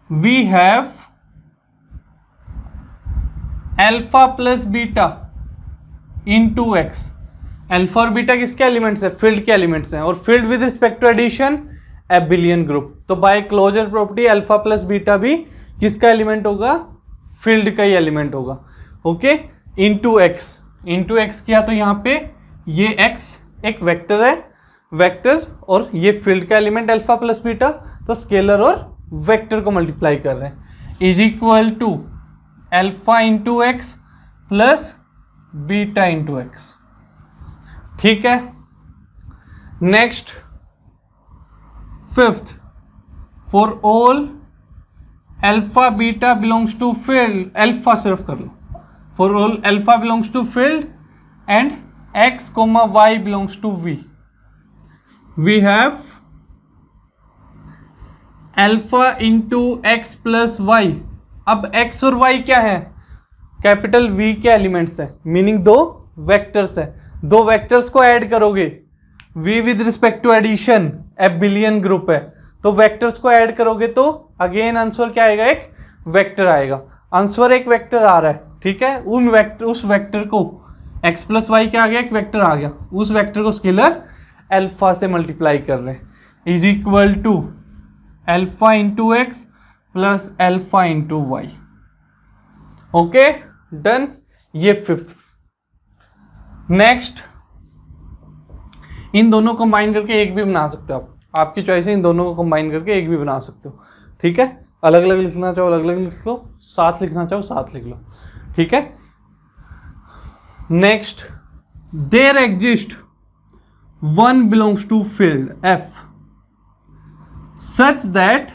we have alpha plus beta into X. Alpha और बीटा किसके एलिमेंट्स है? फील्ड के एलिमेंट्स हैं, और field with respect to addition abelian group. तो by closure property alpha plus beta भी किसका element होगा? फील्ड का ही एलिमेंट होगा। Okay, into x. Into x किया तो यहाँ पे ये एक्स एक वेक्टर है, वेक्टर, और ये फील्ड का एलिमेंट अल्फा प्लस बीटा, तो स्केलर और वेक्टर को मल्टीप्लाई कर रहे हैं। Is equal to alpha into x plus beta into X. ठीक है, next 5th, for all alpha beta belongs to field, alpha सिर्फ कर लो, for all alpha belongs to field and X comma Y belongs to V, we have alpha into x plus Y. अब x और y क्या है? कैपिटल V के elements है, मीनिंग दो वेक्टर्स है। दो वेक्टर्स को ऐड करोगे, V with respect to addition abelian group है, तो वेक्टर्स को ऐड करोगे तो अगेन आंसर क्या आएगा? एक वेक्टर आएगा। आंसर एक वेक्टर आ रहा है। ठीक है, उस वेक्टर को x प्लस वाई क्या आ गया? एक वेक्टर आ गया। उस वेक्टर को स्केलर अल्फा से मल्टीप्लाई कर रहे हैं। Is equal to alpha into x plus alpha into y. Okay, done. ये 5th। नेक्स्ट, इन दोनों को कंबाइन करके एक भी बना सकते हो आप, आपकी चॉइस है। इन दोनों को कंबाइन करके एक भी बना सकते हो। ठीक है, अलग अलग लिखना चाहो अलग अलग लिख लो, साथ लिखना चाहो साथ लिख लो। ठीक है, next, there exist one belongs to field f such that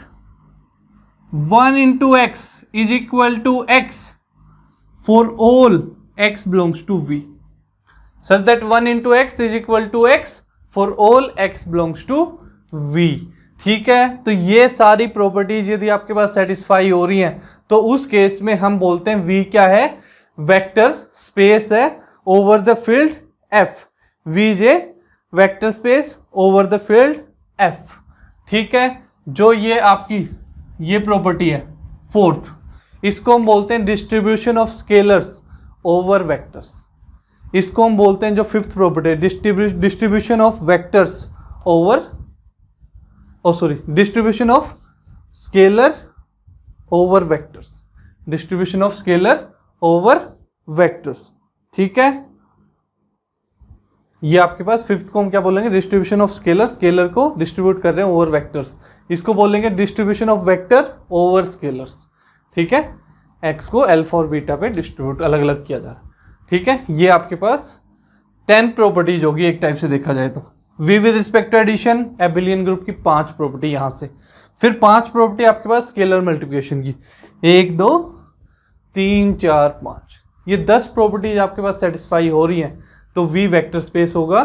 1 into x is equal to x for all x belongs to v, such that 1 into x is equal to x for all x belongs to v। ठीक है, तो ये सारी properties यदि आपके पास satisfy हो रही हैं तो उस केस में हम बोलते हैं वी क्या है, वेक्टर स्पेस है over the field F. V जे vector space over the field F. ठीक है, जो ये आपकी ये प्रॉपर्टी है फोर्थ, इसको हम बोलते हैं distribution of scalars over vectors. इसको हम बोलते हैं जो फिफ्थ प्रॉपर्टी है distribution of vectors over distribution of scalar over vectors. Distribution of scalar over vectors. ठीक है, ये आपके पास फिफ्थ को हम क्या बोलेंगे, डिस्ट्रीब्यूशन ऑफ स्केलर, स्केलर को डिस्ट्रीब्यूट कर रहे हैं ओवर वेक्टर्स। इसको बोलेंगे distribution of vector over scalars. ठीक है, एक्स को अल्फा और बीटा पे डिस्ट्रीब्यूट अलग अलग किया जा रहा है। ठीक है, ये आपके पास 10 प्रॉपर्टीज होगी एक टाइप से देखा जाए तो। V with respect to addition abelian group की 5 प्रॉपर्टी यहां से, फिर 5 प्रॉपर्टी आपके पास स्केलर मल्टीप्लिकेशन की 1 2 3 4 5। ये 10 प्रॉपर्टीज आपके पास सेटिस्फाई हो रही हैं तो वी वेक्टर स्पेस होगा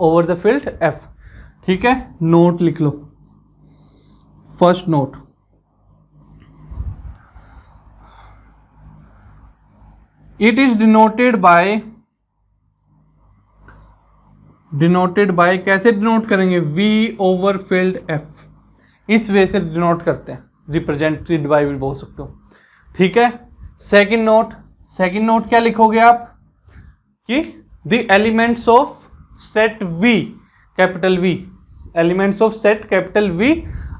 ओवर द फील्ड एफ। ठीक है, नोट लिख लो। First note, it is denoted by कैसे डिनोट करेंगे, v ओवर फील्ड f। इस वे से डिनोट करते हैं, रिप्रेजेंटेड बाय भी बोल सकते हो। ठीक है, सेकंड नोट क्या लिखोगे आप कि the elements of set v capital V, elements of set capital V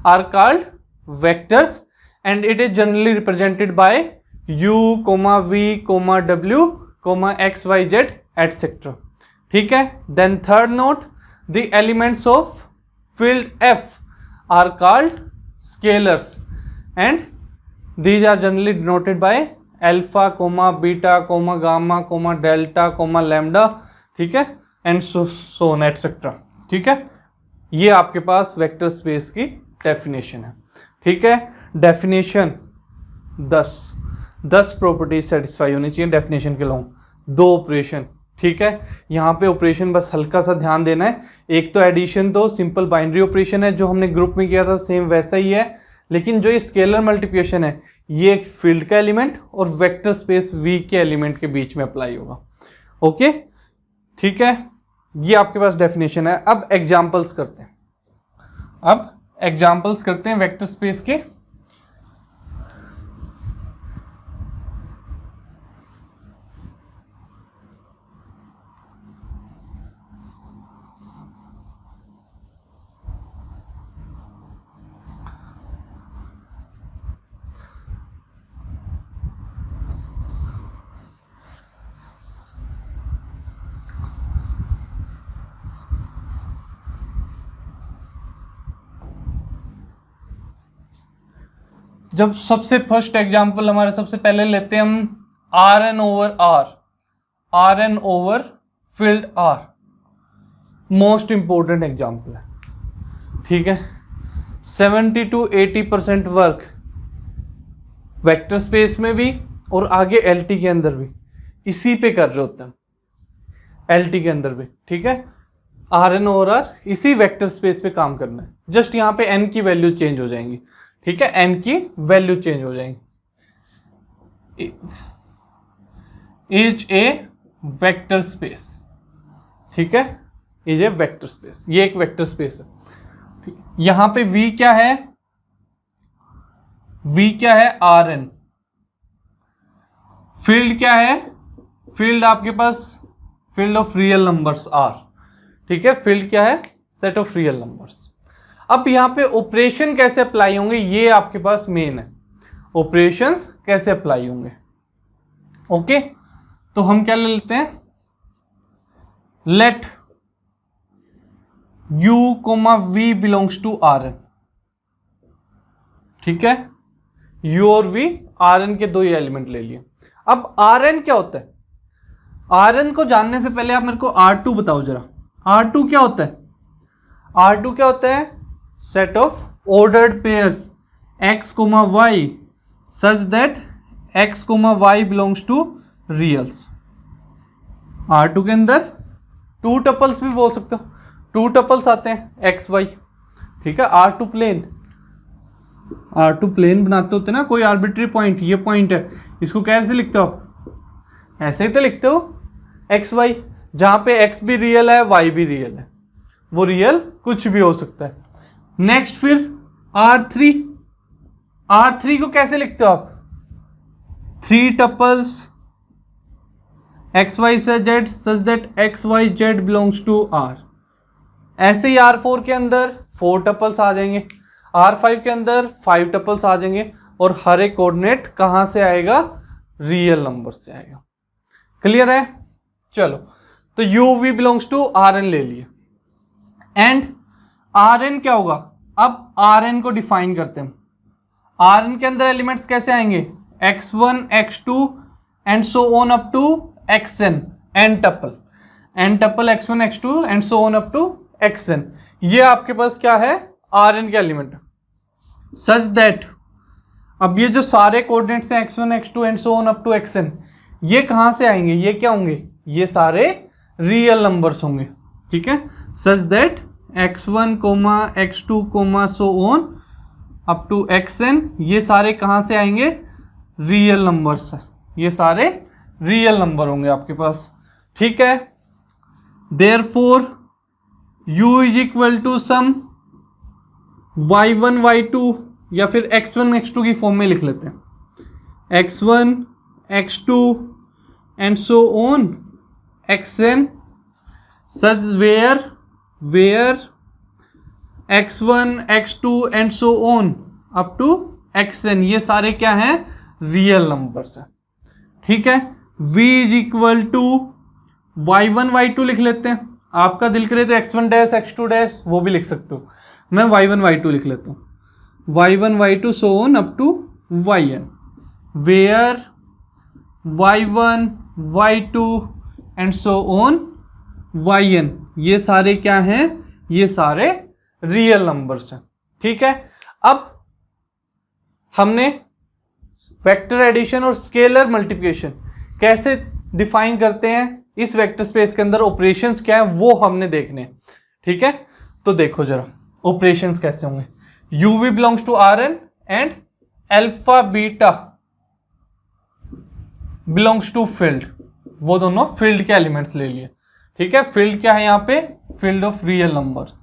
are called vectors and it is generally represented by u, v, w, x, y, z etcetera. ठीक है, then third note, the elements of field f are called scalars and these are generally denoted by alpha, beta, gamma, delta, lambda. ठीक है, and so on etcetera. ठीक है, ये आपके पास vector space की definition है। ठीक है, डेफिनेशन 10 प्रॉपर्टीज सेटिस्फाई होनी चाहिए डेफिनेशन के लॉन्ग। 2 ऑपरेशन। ठीक है, यहाँ पे ऑपरेशन बस हल्का सा ध्यान देना है। एक तो एडिशन, तो सिंपल बाइनरी ऑपरेशन है जो हमने ग्रुप में किया था, सेम वैसा ही है। लेकिन जो ये स्केलर मल्टीप्लिकेशन है ये एक फील्ड का एलिमेंट और वेक्टर स्पेस वी के एलिमेंट के बीच में अप्लाई होगा। ओके, ठीक है, ये आपके पास डेफिनेशन है। अब एग्जाम्पल्स करते हैं वेक्टर स्पेस के। जब सबसे फर्स्ट एग्जांपल हमारे सबसे पहले लेते हैं हम Rn over field R, most important example है। ठीक है, 70 to 80% वर्क वेक्टर स्पेस में भी और आगे LT के अंदर भी इसी पे कर रहे होते हैं, LT के अंदर भी। ठीक है, Rn ओवर R इसी वेक्टर स्पेस पे काम करना है। जस्ट यहाँ पे n की वैल्यू चेंज हो जाएंगी। ठीक है, n की वैल्यू चेंज हो जाएगी। Is a vector space. ठीक है, इज ए वेक्टर स्पेस, ये एक वेक्टर स्पेस है। यहां पे v क्या है, Rn। फील्ड क्या है, फील्ड आपके पास field of real numbers R। ठीक है, फील्ड क्या है, सेट ऑफ रियल नंबर्स। अब यहां पे ऑपरेशन कैसे अप्लाई होंगे, ये आपके पास मेन है। ऑपरेशंस कैसे अप्लाई होंगे। ओके, तो हम क्या ले लेते हैं, let u, v belongs to Rn। ठीक है, u और v Rn के 2 ही एलिमेंट ले लिए। अब Rn क्या होता है, Rn को जानने से पहले आप मेरे को R2 बताओ जरा। R2 क्या होता है, R2 क्या होता है, set of ordered pairs x, y such that x, y belongs to reals. R2 के अंदर 2 टपल्स भी बोल सकते हो, 2 टपल्स आते हैं x, y। ठीक है, R2 प्लेन, R2 प्लेन बनाते होते ना कोई आर्बिट्री पॉइंट, ये पॉइंट है, इसको कैसे लिखते हो आप, ऐसे ही तो लिखते हो एक्स वाई, जहां पे एक्स भी रियल है वाई भी रियल है, वो रियल कुछ भी हो सकता है। नेक्स्ट फिर R3, R3 को कैसे लिखते हो आप, 3 टपल्स एक्स वाई से z such that x y z belongs to R। ऐसे ही R4 के अंदर 4 टपल्स आ जाएंगे, R5 के अंदर 5 टपल्स आ जाएंगे, और हर एक कोऑर्डिनेट कहां से आएगा, रियल नंबर से आएगा। क्लियर है? चलो, तो UV बिलोंग्स टू Rn ले लिए, एंड Rn क्या होगा, अब Rn को डिफाइन करते हैं। Rn के अंदर एलिमेंट्स कैसे आएंगे, x1 x2 and so on up to xn, n tuple x1 x2 and so on up to xn। ये आपके पास क्या है, Rn के एलिमेंट, सच दैट अब ये जो सारे कोऑर्डिनेट्स हैं x1 x2 and so on up to xn, ये कहां से आएंगे, ये क्या होंगे, ये सारे रियल नंबर्स होंगे। ठीक है, such that x1 x2 so on up to xn, ये सारे कहां से आएंगे, रियल नंबर्स, ये सारे रियल नंबर होंगे आपके पास। ठीक है, therefore u is equal to some y1 y2, या फिर x1 x2 की फॉर्म में लिख लेते हैं, x1 x2 and so on xn, such where x1 x2 and so on up to xn, ये सारे क्या हैं, रियल नंबर्स हैं। ठीक है, v is equal to y1 y2 लिख लेते हैं, आपका दिल करे तो x1 डैश x2 डैश वो भी लिख सकते हो, मैं y1 y2 लिख लेता हूँ, y1 y2 so on up to yn, where y1 y2 and so on yn, ये सारे क्या हैं, ये सारे रियल नंबर्स हैं। ठीक है, अब हमने वेक्टर एडिशन और स्केलर मल्टीप्लिकेशन कैसे डिफाइन करते हैं, इस वेक्टर स्पेस के अंदर ऑपरेशंस क्या है वो हमने देखने हैं। ठीक है, तो देखो जरा ऑपरेशंस कैसे होंगे, UV belongs to Rn and alpha beta belongs to field, वो दोनों फील्ड के एलिमेंट्स ले लिए। ठीक है, फील्ड क्या है यहाँ पे, फील्ड ऑफ रियल नंबर्स।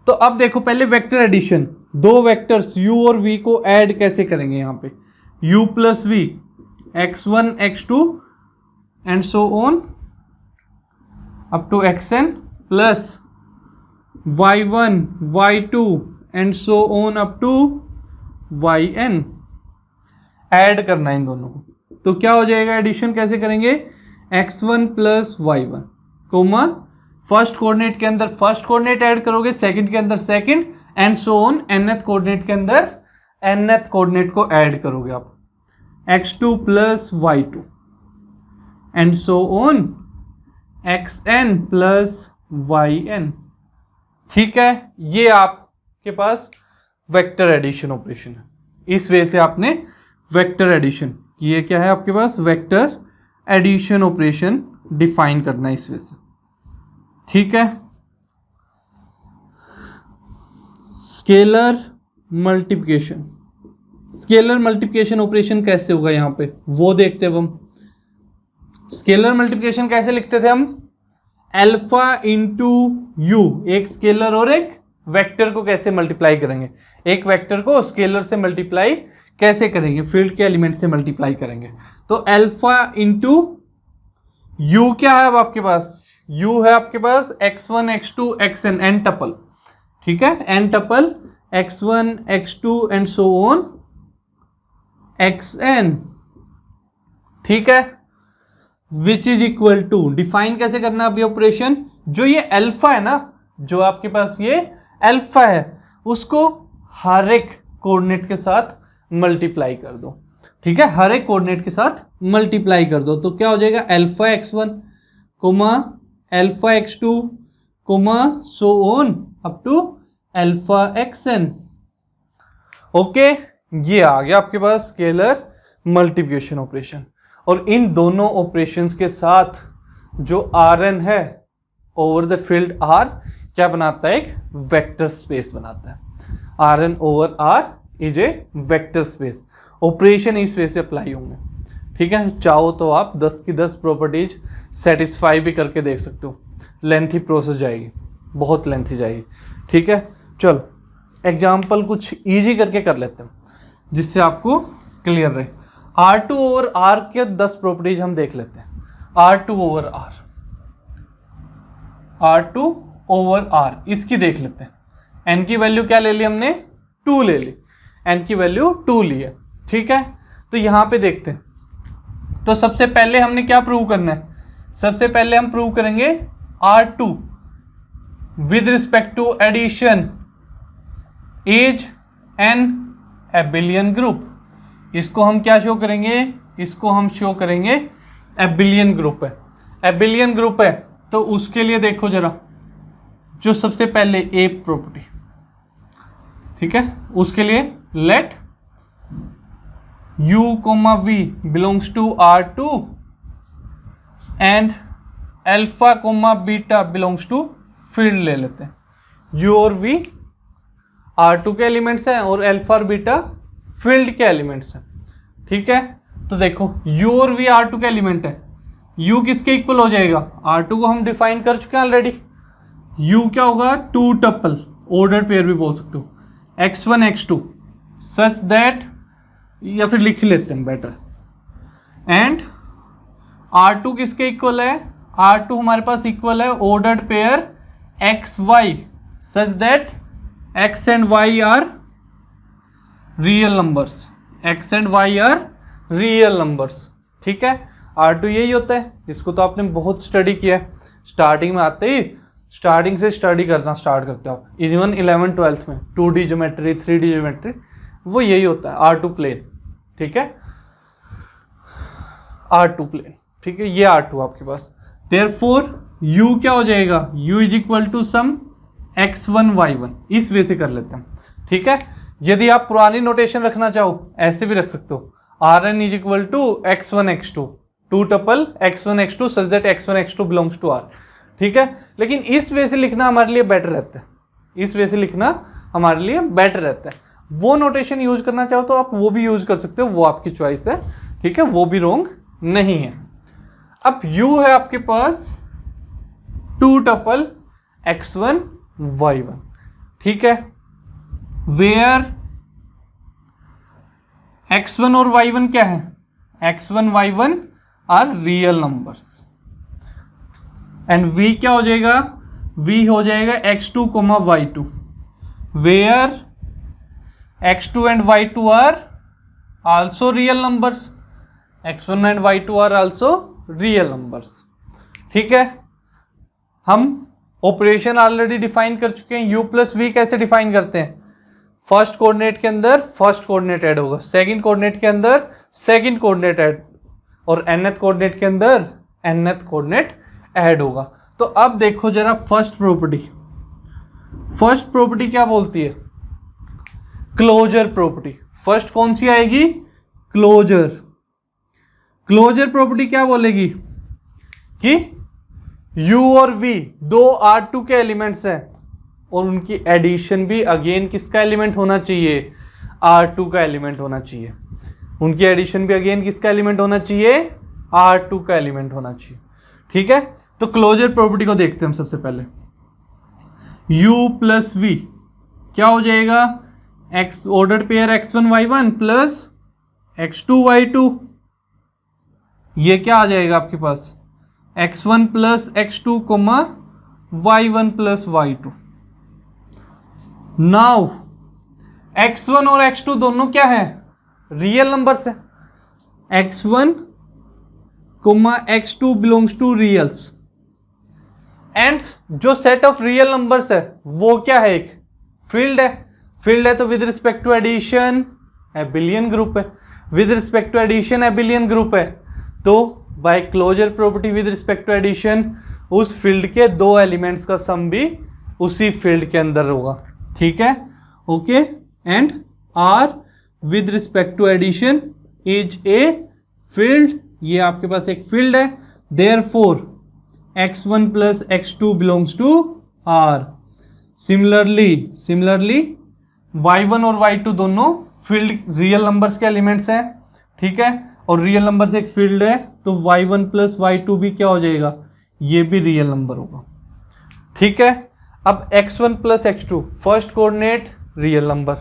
तो अब देखो पहले वेक्टर एडिशन, दो वेक्टर्स u और v को ऐड कैसे करेंगे, यहाँ पे u plus v, x1 x2 and so on up to xn, plus y1 y2 and so on up to yn, add करना है इन दोनों को। तो क्या हो जाएगा, एडिशन कैसे करेंगे, x1 plus y1 coma first coordinate के अंदर फर्स्ट कोऑर्डिनेट ऐड करोगे, सेकंड के अंदर second, and so on nth coordinate के अंदर nth कोऑर्डिनेट को ऐड करोगे आप, x2 plus y2 and so on xn plus yn। ठीक है, ये आपके पास वेक्टर एडिशन ऑपरेशन है, इस वे से आपने वेक्टर एडिशन, ये क्या है आपके पास, वेक्टर एडिशन ऑपरेशन डिफाइन करना है इस वे से। ठीक है, scalar multiplication, scalar multiplication operation कैसे होगा यहाँ पे वो देखते हैं हम। स्केलर मल्टीप्लिकेशन कैसे लिखते थे हम, अल्फा इंटू यू, एक स्केलर और एक वेक्टर को कैसे मल्टीप्लाई करेंगे, एक वेक्टर को स्केलर से मल्टीप्लाई कैसे करेंगे, फील्ड के एलिमेंट से मल्टीप्लाई करेंगे। तो अल्फा इंटू यू क्या है अब आपके पास, यू है आपके पास x1 x2 xn, N tuple. ठीक है, n tuple x1 x2 and so on xn। ठीक है, which is equal to, define कैसे करना अभी ऑपरेशन, जो ये अल्फा है ना, जो आपके पास ये अल्फा है, उसको हर एक कोऑर्डिनेट के साथ मल्टीप्लाई कर दो। ठीक है, हर एक कोऑर्डिनेट के साथ मल्टीप्लाई कर दो, तो क्या हो जाएगा, alpha x1 comma alpha x2 comma so on up to alpha xn। Okay, ये आ गया आपके पास स्केलर मल्टीप्लिकेशन ऑपरेशन। और इन दोनों ऑपरेशंस के साथ जो Rn है ओवर द फील्ड R, क्या बनाता है, एक वेक्टर स्पेस बनाता है। Rn over R is a vector space. Operation इस वे से अप्लाई होंगे, ठीक है। चाहो तो आप 10 की 10 प्रॉपर्टीज सेटिस्फाई भी करके देख सकते हो। लेंथी प्रोसेस जाएगी, बहुत लेंथी जाएगी, ठीक है। चलो एग्जाम्पल कुछ इजी करके कर लेते हैं जिससे आपको क्लियर रहे। R2 ओवर R के 10 प्रॉपर्टीज हम देख लेते हैं। R2 over R, R2 over R इसकी देख लेते हैं। n की वैल्यू क्या ले ली हमने, 2 ले ली, n की वैल्यू 2 ली है, ठीक है। तो यहाँ पे देखते हैं। तो सबसे पहले हमने क्या प्रूव करना है, सबसे पहले हम प्रूव करेंगे R2 with respect to addition is an abelian group. इसको हम क्या शो करेंगे, इसको हम शो करेंगे एबिलियन ग्रुप है। एबिलियन ग्रुप है तो उसके लिए देखो जरा, जो सबसे पहले ए प्रॉपर्टी, ठीक है, उसके लिए let u, v belongs to R2 and alpha, beta belongs to field ले लेते हैं। u और v R2 के एलिमेंट्स हैं और अल्फा और बीटा फील्ड के एलिमेंट्स हैं, ठीक है। तो देखो u और v R2 के एलिमेंट है, u किसके इक्वल हो जाएगा, R2 को हम डिफाइन कर चुके हैं ऑलरेडी। u क्या होगा, 2 टपल, ऑर्डर पेयर भी बोल सकते हो, x1 x2 सच दैट, या फिर लिख लेते हैं बेटर, एंड R2 किसके इक्वल है, R2 हमारे पास इक्वल है ordered pair xy such that x and y are real numbers, x and y are real numbers, ठीक है। R2 यही होता है, इसको तो आपने बहुत स्टडी किया है। स्टार्टिंग में आते ही स्टार्टिंग से स्टडी करना स्टार्ट करते हो आप, इवन 11th-12th में 2D ज्योमेट्री 3D ज्योमेट्री, वो यही होता है R2 प्लेन, ठीक है। R2 प्लेन, ठीक है, ये R2 आपके पास। देयरफॉर U क्या हो जाएगा, U is equal to some x1 y1, इस वे से कर लेते हैं, ठीक है। यदि आप पुरानी नोटेशन रखना चाहो ऐसे भी रख सकते हो, Rn is equal to x1 x2, 2 tuple x1 x2 such that x1 x2 belongs to R, ठीक है। लेकिन इस वे से लिखना हमारे लिए बेटर रहता है, इस वे से लिखना हमारे लिए बेटर रहता है। वो नोटेशन यूज करना चाहो तो आप वो भी यूज कर सकते हो, वो आपकी चॉइस है, ठीक है, वो भी रॉन्ग नहीं है। अब u है आपके पास 2 टपल x1 y1, ठीक है, वेयर x1 और y1 क्या है, x1 y1 are real numbers, and v क्या हो जाएगा, v हो जाएगा x2, y2, where x2 and y2 are also real numbers, x1 and y2 are also real numbers, ठीक है। हम ऑपरेशन ऑलरेडी डिफाइन कर चुके हैं। u प्लस v कैसे डिफाइन करते हैं, फर्स्ट कोऑर्डिनेट के अंदर फर्स्ट कोऑर्डिनेट ऐड होगा, सेकंड कोऑर्डिनेट के अंदर सेकंड कोऑर्डिनेट ऐड, और nth कोऑर्डिनेट के अंदर nth कोऑर्डिनेट ऐड होगा। तो अब देखो जरा फर्स्ट प्रॉपर्टी, फर्स्ट प्रॉपर्टी क्या बोलती है, क्लोजर प्रॉपर्टी। फर्स्ट कौन सी आएगी, क्लोजर। क्लोजर प्रॉपर्टी क्या बोलेगी कि u और v दो R2 के एलिमेंट्स हैं और उनकी एडिशन भी अगेन किसका एलिमेंट होना चाहिए, R2 का एलिमेंट होना चाहिए। उनकी एडिशन भी अगेन किसका एलिमेंट होना चाहिए, R2 का एलिमेंट होना चाहिए, ठीक है। तो क्लोजर प्रॉपर्टी को देखते हैं हम सबसे पहले। u प्लस v क्या हो जाएगा, x order pair x1 y1 plus x2 y2, ये क्या आ जाएगा आपके पास, x1 plus x2 comma y1 plus y2। Now x1 और x2 दोनों क्या है, रियल नंबर्स है, x1 comma x2 belongs to reals, and जो सेट ऑफ रियल नंबर्स है वो क्या है, एक फील्ड है। फील्ड है तो with respect to addition abelian group है, with respect to addition abelian group है, तो by closure property with respect to addition उस फील्ड के दो एलिमेंट्स का सम भी उसी फील्ड के अंदर होगा, ठीक है, okay. And R with respect to addition is a field, ये आपके पास एक फील्ड है, therefore x1 plus x2 belongs to R, similarly y1 और y2 दोनों फील्ड रियल नंबर्स के एलिमेंट्स हैं, ठीक है, और रियल नंबर्स एक फील्ड है, तो y1 प्लस y2 भी क्या हो जाएगा, ये भी रियल नंबर होगा, ठीक है। अब x1 plus x2 first coordinate real number,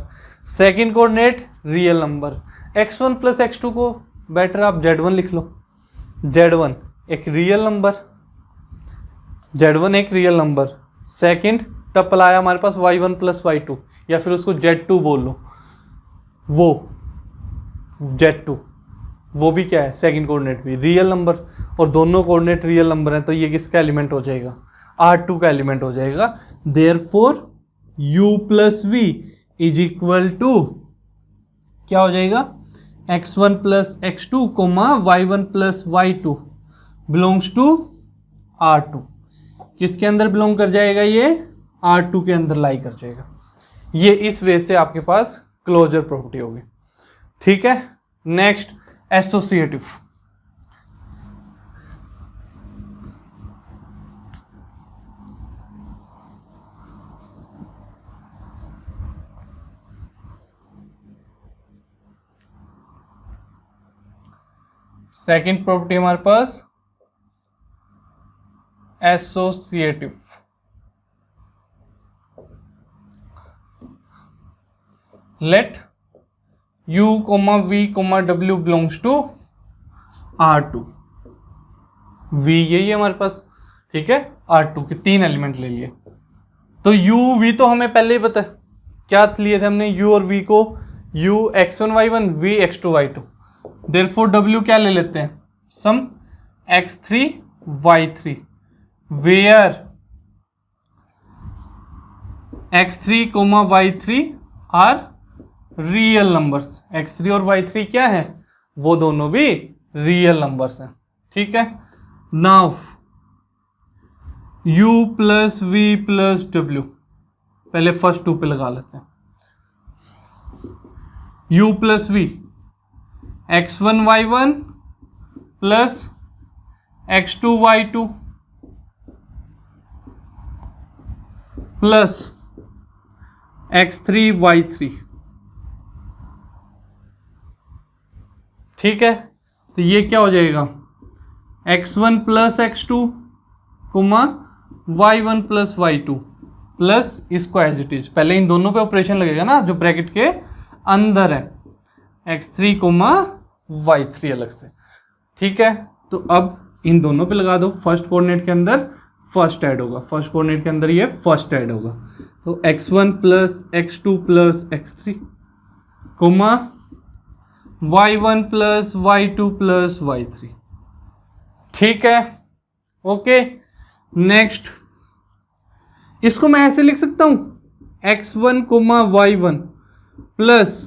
second coordinate real number, x1 plus x2 को बेटर आप z1 लिख लो, z1 एक रियल नंबर, z1 एक रियल नंबर, सेकंड टपल आया हमारे पास y1 प्लस y2, या फिर उसको z2 बोल लो, वो z2 वो भी क्या है, सेकंड कोऑर्डिनेट भी रियल नंबर, और दोनों कोऑर्डिनेट रियल नंबर हैं, तो ये किसका एलिमेंट हो जाएगा, R2 का एलिमेंट हो जाएगा। Therefore u plus v is equal to क्या हो जाएगा, x1 plus x2 comma y1 plus y2 belongs to R2। किसके अंदर बिलोंग कर जाएगा, ये R2 के अंदर लाई कर जाएगा। ये इस वे से आपके पास क्लोजर प्रॉपर्टी होगी, ठीक है। नेक्स्ट एसोसिएटिव, सेकंड प्रॉपर्टी हमारे पास associative. Let u, v, w belongs to R2। v यही है हमारे पास, ठीक है, R2 के तीन एलिमेंट ले लिए। तो u v तो हमें पहले ही पता है, क्या लिए थे हमने u और v को, u x1 y1 v x2 y2। Therefore w क्या ले लेते हैं, some x3 y3 where x3 y3 are real numbers, x3 और y3 क्या है, वो दोनों भी रियल नंबर्स हैं, ठीक है। Now u plus v plus w, पहले फर्स्ट टू पे लगा लेते हैं। u plus v x1 y1 plus x2 y2 plus x3 y3, ठीक है। तो ये क्या हो जाएगा, x1 plus x2 comma y1 plus y2 plus इसको एज इट इज, पहले इन दोनों पे ऑपरेशन लगेगा ना जो ब्रैकेट के अंदर है, x3 कोमा y3 अलग से, ठीक है। तो अब इन दोनों पे लगा दो, फर्स्ट कोऑर्डिनेट के अंदर फर्स्ट ऐड होगा, फर्स्ट कोऑर्डिनेट के अंदर ये फर्स्ट ऐड होगा, तो x1 plus x2 plus x3 comma y1 plus y2 plus y3, ठीक है, ओके। नेक्स्ट इसको मैं ऐसे लिख सकता हूं, x1 comma y1 plus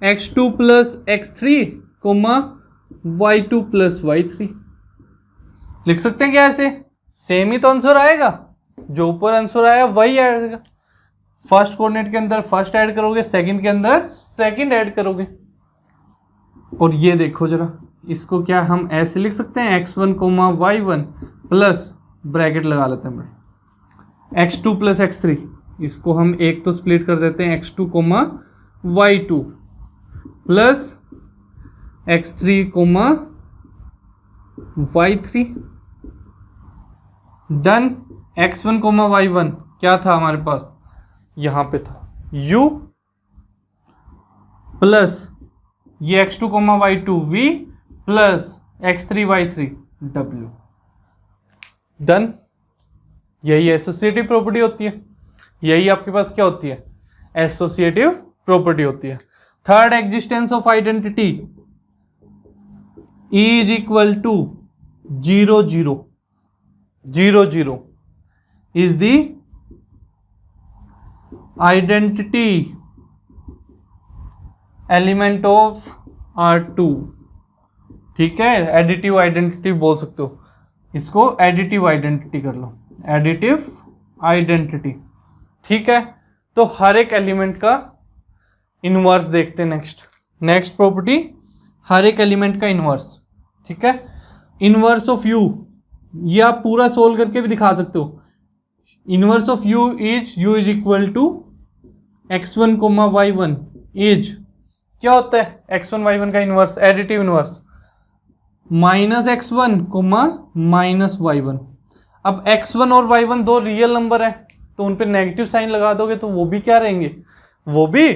x2 plus x3 comma y2 plus y3, लिख सकते हैं क्या ऐसे, सेम ही तो आंसर आएगा, जो ऊपर आंसर आया वही आएगा। फर्स्ट कोऑर्डिनेट के अंदर फर्स्ट ऐड करोगे, सेकंड के अंदर सेकंड ऐड करोगे। और ये देखो जरा, इसको क्या हम ऐसे लिख सकते हैं, x1 comma y1 plus bracket लगा लेते हैं बड़े x2 प्लस x3, इसको हम एक तो स्प्लिट कर देते हैं x2 comma y2 plus x3 comma y3, done. x1 comma y1 क्या था हमारे पास, यहां पे था u प्लस ये x2 comma y2 v plus x3 y3 w, done. यही एसोसिएटिव प्रॉपर्टी होती है, यही आपके पास क्या होती है, एसोसिएटिव प्रॉपर्टी होती है। Third, existence of identity is equal to 0 0 0 0 is the identity element of R2, ठीक है। एडिटिव आइडेंटिटी बोल सकते हो इसको, एडिटिव आइडेंटिटी कर लो, एडिटिव आइडेंटिटी, ठीक है। तो हर एक एलिमेंट का इनवर्स देखते हैं। नेक्स्ट प्रॉपर्टी, हर एक एलिमेंट का इनवर्स, ठीक है। इनवर्स ऑफ u, ये आप पूरा सोल्व करके भी दिखा सकते हो। Inverse of u is equal to x1 comma y1 is क्या होता है x1 y1 का inverse, additive inverse minus x1 comma minus y1। अब x1 और y1 दो रियल नंबर है तो उन पे नेगेटिव साइन लगा दोगे तो वो भी क्या रहेंगे, वो भी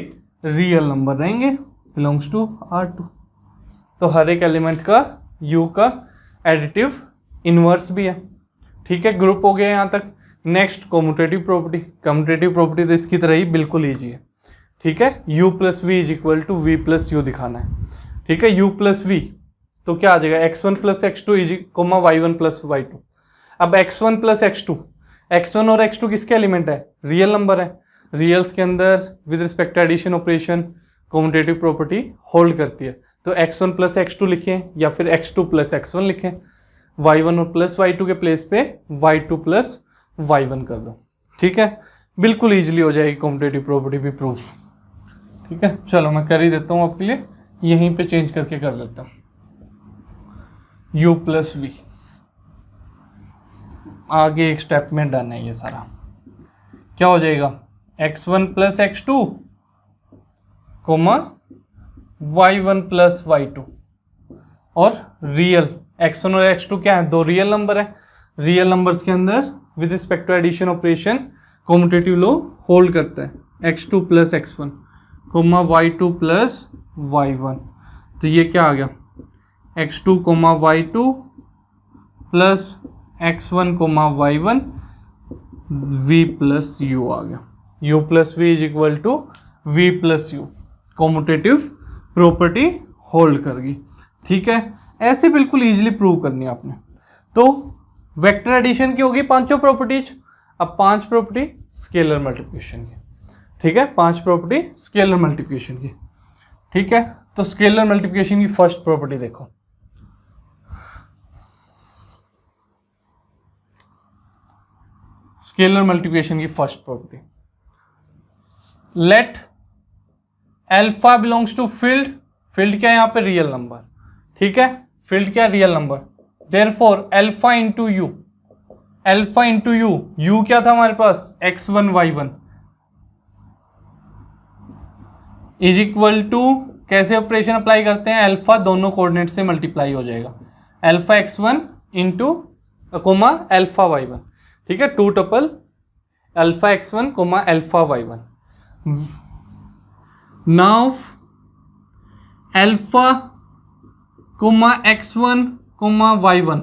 रियल नंबर रहेंगे, बिलोंग्स टू R2। तो हर एक एलिमेंट का u का एडिटिव इनवर्स भी है। ठीक है, ग्रुप हो गया यहाँ तक। Next commutative property. Commutative property तो इसकी तरह ही बिल्कुल ईजी है। ठीक है, u plus v is equal to v plus u दिखाना है। ठीक है, u प्लस वी तो क्या आ जाएगा, x1 plus x2 is coma y1 plus y2। अब x1 प्लस x2, x1 और x2 किसके एलिमेंट है, रियल नंबर है। रियल्स के अंदर with respect to addition operation commutative property hold करती है। तो x1 प्लस x2 लिखें या फिर x2 प्लस x1 लिखें, y1 और प्लस y2 के प्लेस पे y2 प्लस y1 कर दो। ठीक है, बिल्कुल ईजिली हो जाएगी कॉम्यूटेटिव प्रॉपर्टी भी प्रूफ। ठीक है, चलो मैं कर ही देता हूँ आपके लिए, यहीं पे चेंज करके कर लेता हूँ। u प्लस वी, आगे एक स्टेप में डन है ये सारा। क्या हो जाएगा, x1 plus x2 comma y1 plus y2 और रियल x1 और x2 क्या है, दो रियल नंबर है। रियल नंबर्स के अंदर with respect to addition operation commutative law hold करता है। x2 plus x1 coma y2 plus y1, तो ये क्या आ गया, x2 comma y2 plus x1 comma y1 v plus u आ गया। u plus v is equal to v plus u, commutative property hold करेगी। ठीक है, ऐसे बिल्कुल इजीली प्रूव करनी है आपने। तो वेक्टर एडिशन की होगी पांचों प्रॉपर्टीज। अब पांच प्रॉपर्टी स्केलर मल्टीप्लिकेशन की। ठीक है, पांच प्रॉपर्टी स्केलर मल्टीप्लिकेशन की। ठीक है, तो स्केलर मल्टीप्लिकेशन की फर्स्ट प्रॉपर्टी देखो, स्केलर मल्टीप्लिकेशन की first property, let alpha belongs to field. Field क्या है यहाँ पे, रियल नंबर। ठीक है, फील्ड क्या है, real number. Therefore alpha into u, alpha into u, u क्या था हमारे पास, x1 y1 is equal to, कैसे ऑपरेशन अप्लाई करते हैं, अल्फा दोनों कोऑर्डिनेट से मल्टीप्लाई हो जाएगा, alpha x1 into coma alpha y1। ठीक है, two tuple alpha x1 comma alpha y1। Now alpha comma x1 comma y1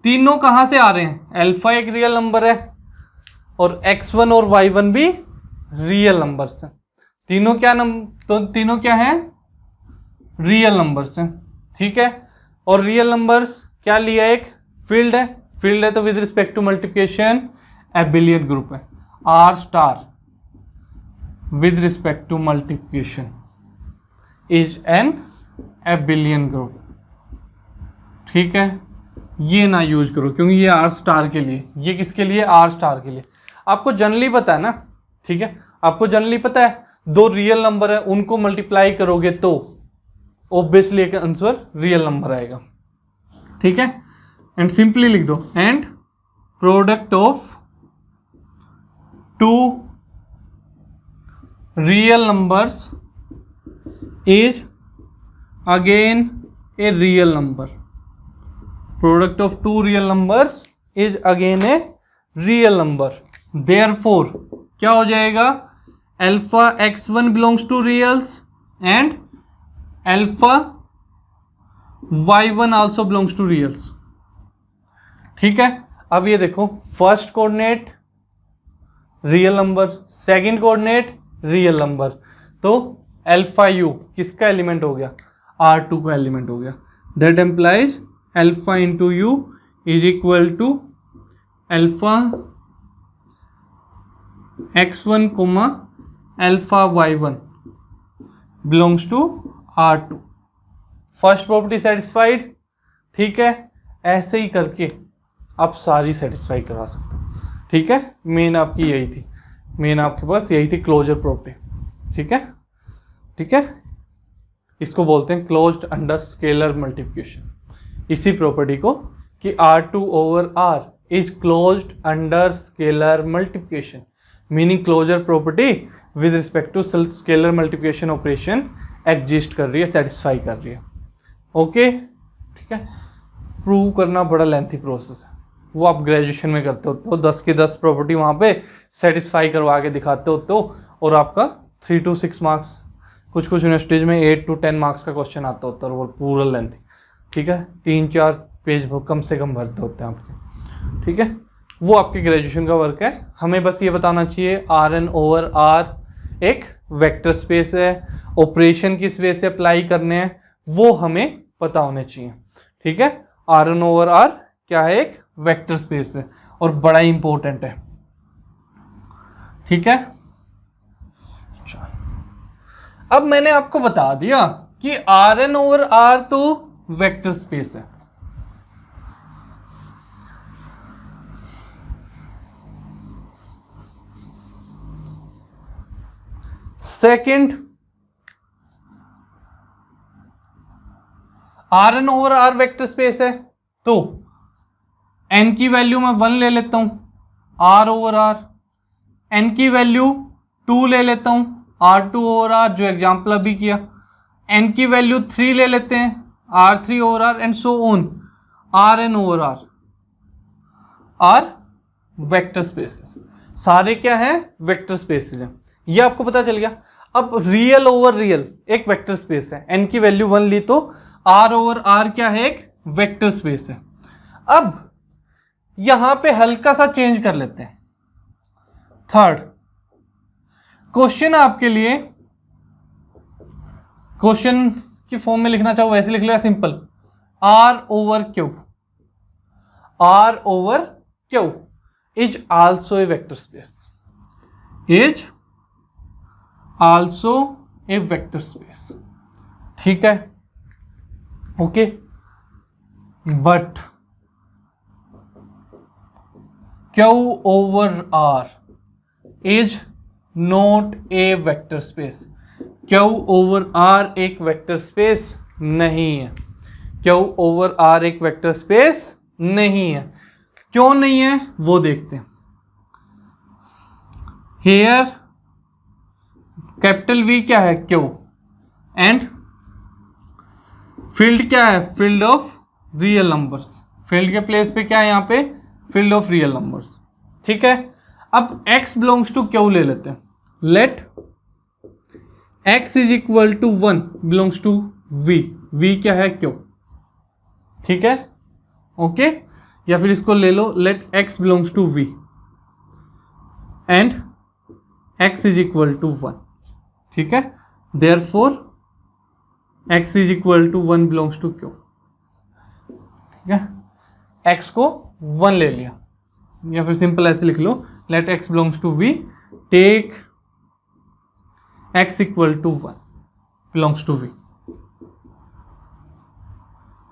तीनों कहां से आ रहे हैं, अल्फा एक रियल नंबर है और x1 और y1 भी रियल नंबर्स हैं। तीनों क्या तो तीनों क्या है, रियल नंबर्स हैं। ठीक है, और रियल नंबर्स क्या लिया, एक फील्ड है। फील्ड है तो with respect to multiplication abelian group है, R star with respect to multiplication is an abelian group. ठीक है, ये ना यूज करो क्योंकि ये आर स्टार के लिए, ये किसके लिए, आर स्टार के लिए। आपको जनरली पता है ना। ठीक है, आपको जनरली पता है दो रियल नंबर है उनको मल्टीप्लाई करोगे तो ऑब्वियसली एक आंसर रियल नंबर आएगा। ठीक है, एंड सिंपली लिख दो, and product of two real numbers is again a real number. Product of two real numbers is again a real number. Therefore क्या हो जाएगा, alpha x1 belongs to reals and alpha y1 also belongs to reals. ठीक है, अब ये देखो, first coordinate real number, second coordinate real number, तो alpha u किसका एलिमेंट हो गया, R2 का एलिमेंट हो गया। That implies alpha into you is equal to alpha x1 comma alpha y1 belongs to R2। First property satisfied. ठीक है, ऐसे ही करके आप सारी सेटिस्फाई करवा सकते हो। ठीक है, मेन आपकी यही थी, मेन आपके पास यही थी क्लोजर प्रॉपर्टी। ठीक है, ठीक है, इसको बोलते हैं क्लोज्ड अंडर स्केलर मल्टीप्लिकेशन। इसी प्रॉपर्टी को कि R2 over R is closed under scalar multiplication, meaning closure property with respect to scalar multiplication operation exist कर रही है, सेटिस्फाई कर रही है। ओके ठीक है, प्रूव करना बड़ा लेंथी प्रोसेस है, वो आप ग्रेजुएशन में करते हो तो 10 की 10 प्रॉपर्टी वहाँ पे सेटिस्फाई करवा के दिखाते हो तो, और आपका 3 to 6 मार्क्स, कुछ यूनिवर्सिटीज़ में 8 to 10 मार्क्स का क्वेश्चन आता होता है, और वो पूरा लेंथी, ठीक है, 3-4 पेज कम से कम भरते होते हैं आपके, ठीक है, वो आपके ग्रेजुएशन का वर्क है। हमें बस ये बताना चाहिए Rn/R एक वेक्टर स्पेस है, ऑपरेशन किस वे से अप्लाई करने हैं वो हमें पता होने चाहिए, ठीक है। Rn/R क्या है, एक वेक्टर स्पेस है और बड़ा इंपॉर्टेंट है, ठीक है। अब मैंने आपको बता दिया कि Rn/R तो वेक्टर स्पेस है, सेकंड Rn/R वेक्टर स्पेस है तो n की वैल्यू मैं 1 ले लेता हूं, R/R, n की वैल्यू 2 ले लेता हूं, R2/R, जो एग्जाम्पल अभी किया, n की वैल्यू 3 ले लेते हैं, R3/R, and so on. Rn/R are vector spaces, सारे क्या हैं, वेक्टर स्पेसेस हैं, ये आपको पता चल गया। अब रियल ओवर रियल एक वेक्टर स्पेस है, n की वैल्यू 1 ली तो R/R क्या है, एक वेक्टर स्पेस है। अब यहां पे हल्का सा चेंज कर लेते हैं, थर्ड क्वेश्चन आपके लिए, क्वेश्चन की फॉर्म में लिखना चाहो वैसे लिख लो, simple, R/Q, R/Q is also a vector space, is also a vector space, ठीक है, okay. But Q/R is not a vector space, Q/R एक वेक्टर स्पेस नहीं है, Q/R एक वेक्टर स्पेस नहीं है। क्यों नहीं है वो देखते हैं। हेयर कैपिटल V क्या है, Q, एंड फील्ड क्या है, field of real numbers, field के प्लेस पे क्या है यहाँ पे, फील्ड ऑफ रियल नंबर्स, ठीक है। अब x बिलोंग्स टू Q ले लेते हैं, let x is equal to 1 belongs to V, V क्या है, Q, ठीक है, ओके। या फिर इसको ले लो, let x belongs to V and x is equal to 1, ठीक है। Therefore x is equal to 1 belongs to Q, ठीक है, x को 1 ले लिया, या फिर सिंपल ऐसे लिख लो, let x belongs to V, take x equal to 1 belongs to V,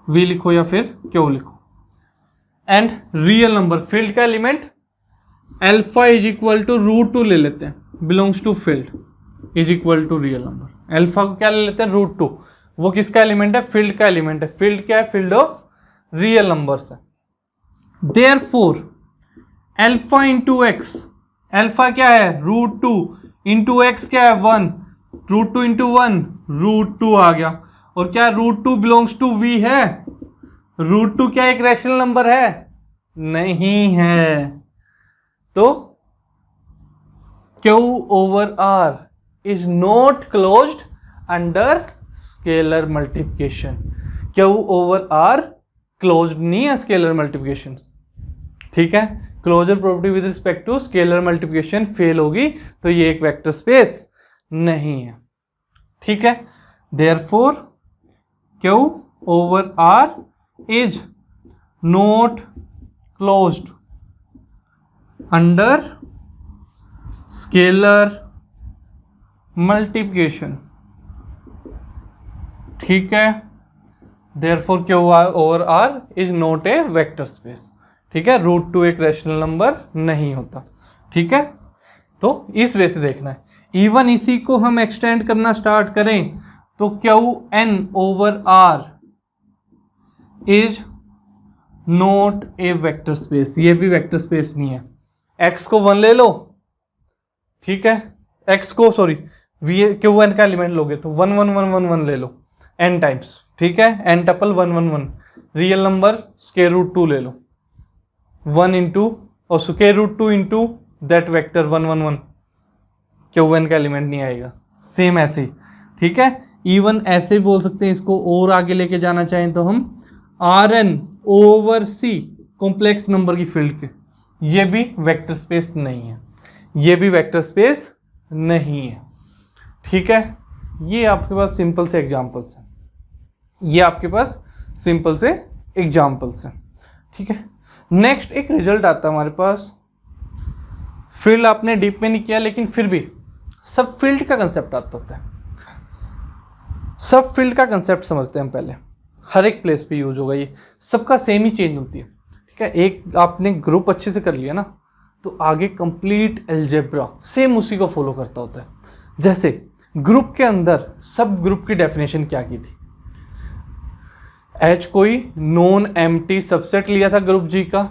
V लिखो या फिर Q लिखो, एंड रियल नंबर, फील्ड का element alpha is equal to √2 ले लेते हैं, belongs to field is equal to real number. Alpha को क्या ले लेते हैं, √2, वो किसका एलिमेंट है, फील्ड का एलिमेंट है, फील्ड क्या है, फील्ड ऑफ रियल नंबर्स है। Therefore alpha into X, alpha क्या है, √2 इंटू एक्स क्या है 1, √2 इंटू 1 √2 आ गया, और क्या √2 बिलोंग्स टू V है, √2 क्या एक रैशनल नंबर है, नहीं है, तो Q/R is not closed under scalar multiplication, Q/R closed नहीं है स्केलर मल्टीप्लिकेशन, ठीक है। Closure property with respect to scalar multiplication fail होगी तो ये एक वेक्टर स्पेस नहीं है, ठीक है। Therefore Q/R is not closed under scalar multiplication, ठीक है। Therefore Q/R is not a vector space, ठीक है, √2 एक रैशनल नंबर नहीं होता, ठीक है। तो इस वे से देखना है। इवन इसी को हम एक्सटेंड करना स्टार्ट करें तो Qn/R is not a vector space, ये भी वेक्टर स्पेस नहीं है। x को 1 ले लो, ठीक है, x को सॉरी Q1 का एलिमेंट लोगे तो 1 1 1 1 1 ले लो n टाइम्स, ठीक है, n tuple 1 1 1, real number square root 2 ले लो, 1 इंटू और square root 2 into that vector 1 1 1, Q1 का एलिमेंट नहीं आएगा। सेम ऐसे ही, ठीक है, इवन ऐसे भी बोल सकते हैं इसको, और आगे लेके जाना चाहें तो हम Rn over C complex number की फील्ड के, ये भी वेक्टर स्पेस नहीं है, ये भी वेक्टर स्पेस नहीं है, ठीक है। ये आपके पास सिंपल से एग्जांपल्स हैं, ये आपके पास सिंपल से एग्जांपल्स हैं, ठीक है। नेक्स्ट एक रिजल्ट आता है हमारे पास, फील्ड आपने डीप में नहीं किया लेकिन फिर भी सब फील्ड का कंसेप्ट आता होता है। सब फील्ड का कंसेप्ट समझते हैं हम पहले, हर एक प्लेस पे यूज होगा, ये सबका सेम ही चेंज होती है, ठीक है। एक आपने ग्रुप अच्छे से कर लिया ना, तो आगे कंप्लीट अलजेब्रा सेम उसी को फॉलो करता होता है। जैसे ग्रुप के अंदर सब ग्रुप की डेफिनेशन क्या की थी, H कोई नॉन एम्प्टी सबसेट लिया था ग्रुप G का,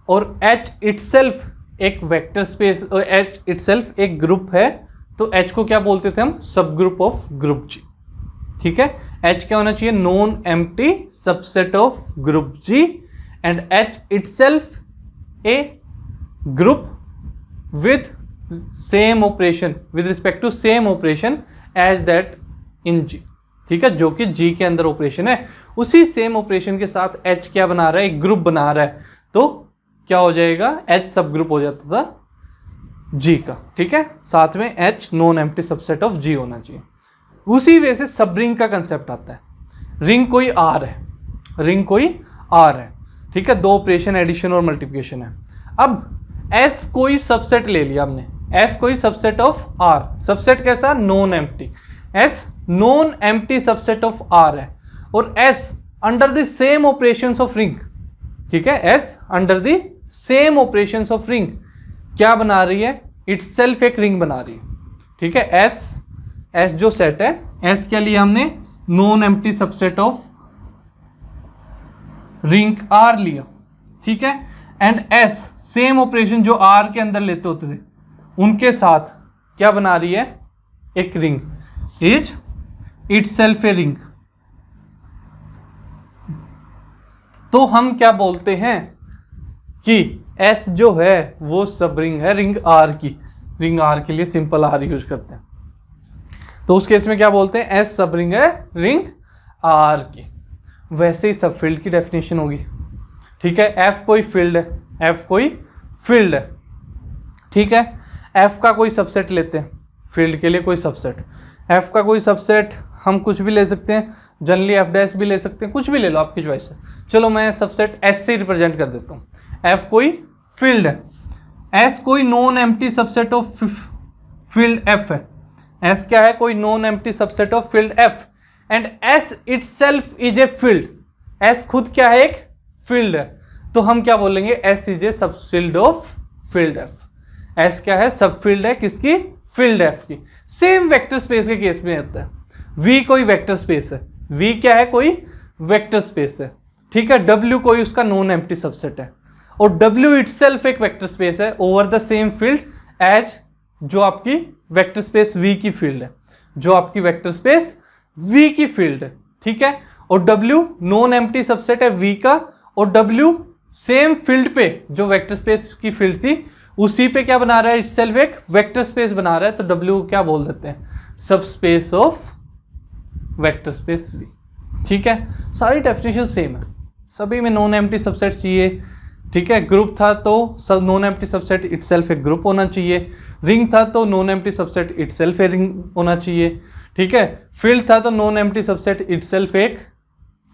और H इटसेल्फ एक वेक्टर स्पेस, और H इटसेल्फ एक ग्रुप है, तो H को क्या बोलते थे हम, सब ग्रुप ऑफ ग्रुप G, ठीक है। H क्या होना चाहिए, non empty subset of group G, and H itself a group with same operation, with respect to same operation as that in G, ठीक है, जो कि G के अंदर ऑपरेशन है, उसी सेम ऑपरेशन के साथ H क्या बना रहा है, एक ग्रुप बना रहा है, तो क्या हो जाएगा, H सब ग्रुप हो जाता था G का, ठीक है, साथ में H non empty subset of G होना चाहिए। उसी वे से सब रिंग का कंसेप्ट आता है। रिंग कोई R है, रिंग कोई R है, ठीक है, दो ऑपरेशन एडिशन और मल्टीप्लिकेशन है। अब S कोई सबसेट ले लिया हमने, S कोई सबसेट ऑफ R, सबसेट कैसा, non empty, S non empty subset of R है, और S under the same operations of ring, ठीक है, S under the same operations of ring क्या बना रही है, इटसेल्फ एक रिंग बना रही है, ठीक है। S जो सेट है, S क्या लिया हमने, non empty subset of ring R लिया, ठीक है, एंड S सेम ऑपरेशन जो R के अंदर लेते होते थे उनके साथ क्या बना रही है, एक ring, is itself a ring. तो हम क्या बोलते हैं कि S जो है वो सब रिंग है, रिंग R की, रिंग R के लिए सिंपल R यूज करते हैं, तो उस केस में क्या बोलते हैं, S सब रिंग है रिंग R की। वैसे ही सब फील्ड की डेफिनेशन होगी, ठीक है, F कोई फील्ड है, F कोई फील्ड है, ठीक है, F का कोई सबसेट लेते हैं, फील्ड के लिए कोई सबसेट, F का कोई सबसेट हम कुछ भी ले सकते हैं, जनरली F डैश भी ले सकते हैं, कुछ भी ले लो आपकी चॉइस है। चलो मैं सबसेट S से रिप्रेजेंट कर देता हूँ, F कोई फील्ड है, S कोई non empty subset of field F है, S क्या है, कोई non empty subset of field F, and S itself is a field, S खुद क्या है, एक फील्ड है, तो हम क्या बोलेंगे, S इज ए सब field of field F। S क्या है, सब फील्ड है किसकी, फील्ड F की। सेम वेक्टर स्पेस के केस में होता है, V कोई वेक्टर स्पेस है, V क्या है, कोई वेक्टर स्पेस है, ठीक है, W कोई उसका नॉन एम्प्टी सबसेट है, और W इटसेल्फ एक वेक्टर स्पेस है over the same field as जो आपकी वेक्टर स्पेस V की फील्ड है, जो आपकी वेक्टर स्पेस V की फील्ड है, ठीक है, और W नॉन एम्प्टी सबसेट है V का, और W सेम फील्ड पे जो वेक्टर स्पेस की फील्ड थी उसी पे क्या बना रहा है, इटसेल्फ एक वेक्टर स्पेस बना रहा है, तो W को क्या बोल देते हैं, सब space of vector space V, ठीक है। सारी डेफिनेशन सेम है, सभी में नॉन एम्प्टी सबसेट चाहिए, ठीक है, ग्रुप था तो सब नॉन एम्प्टी सबसेट इटसेल्फ एक ग्रुप होना चाहिए, रिंग था तो नॉन एम्प्टी सबसेट इटसेल्फ एक रिंग होना चाहिए, ठीक है, फील्ड था तो नॉन एम्प्टी सबसेट इटसेल्फ एक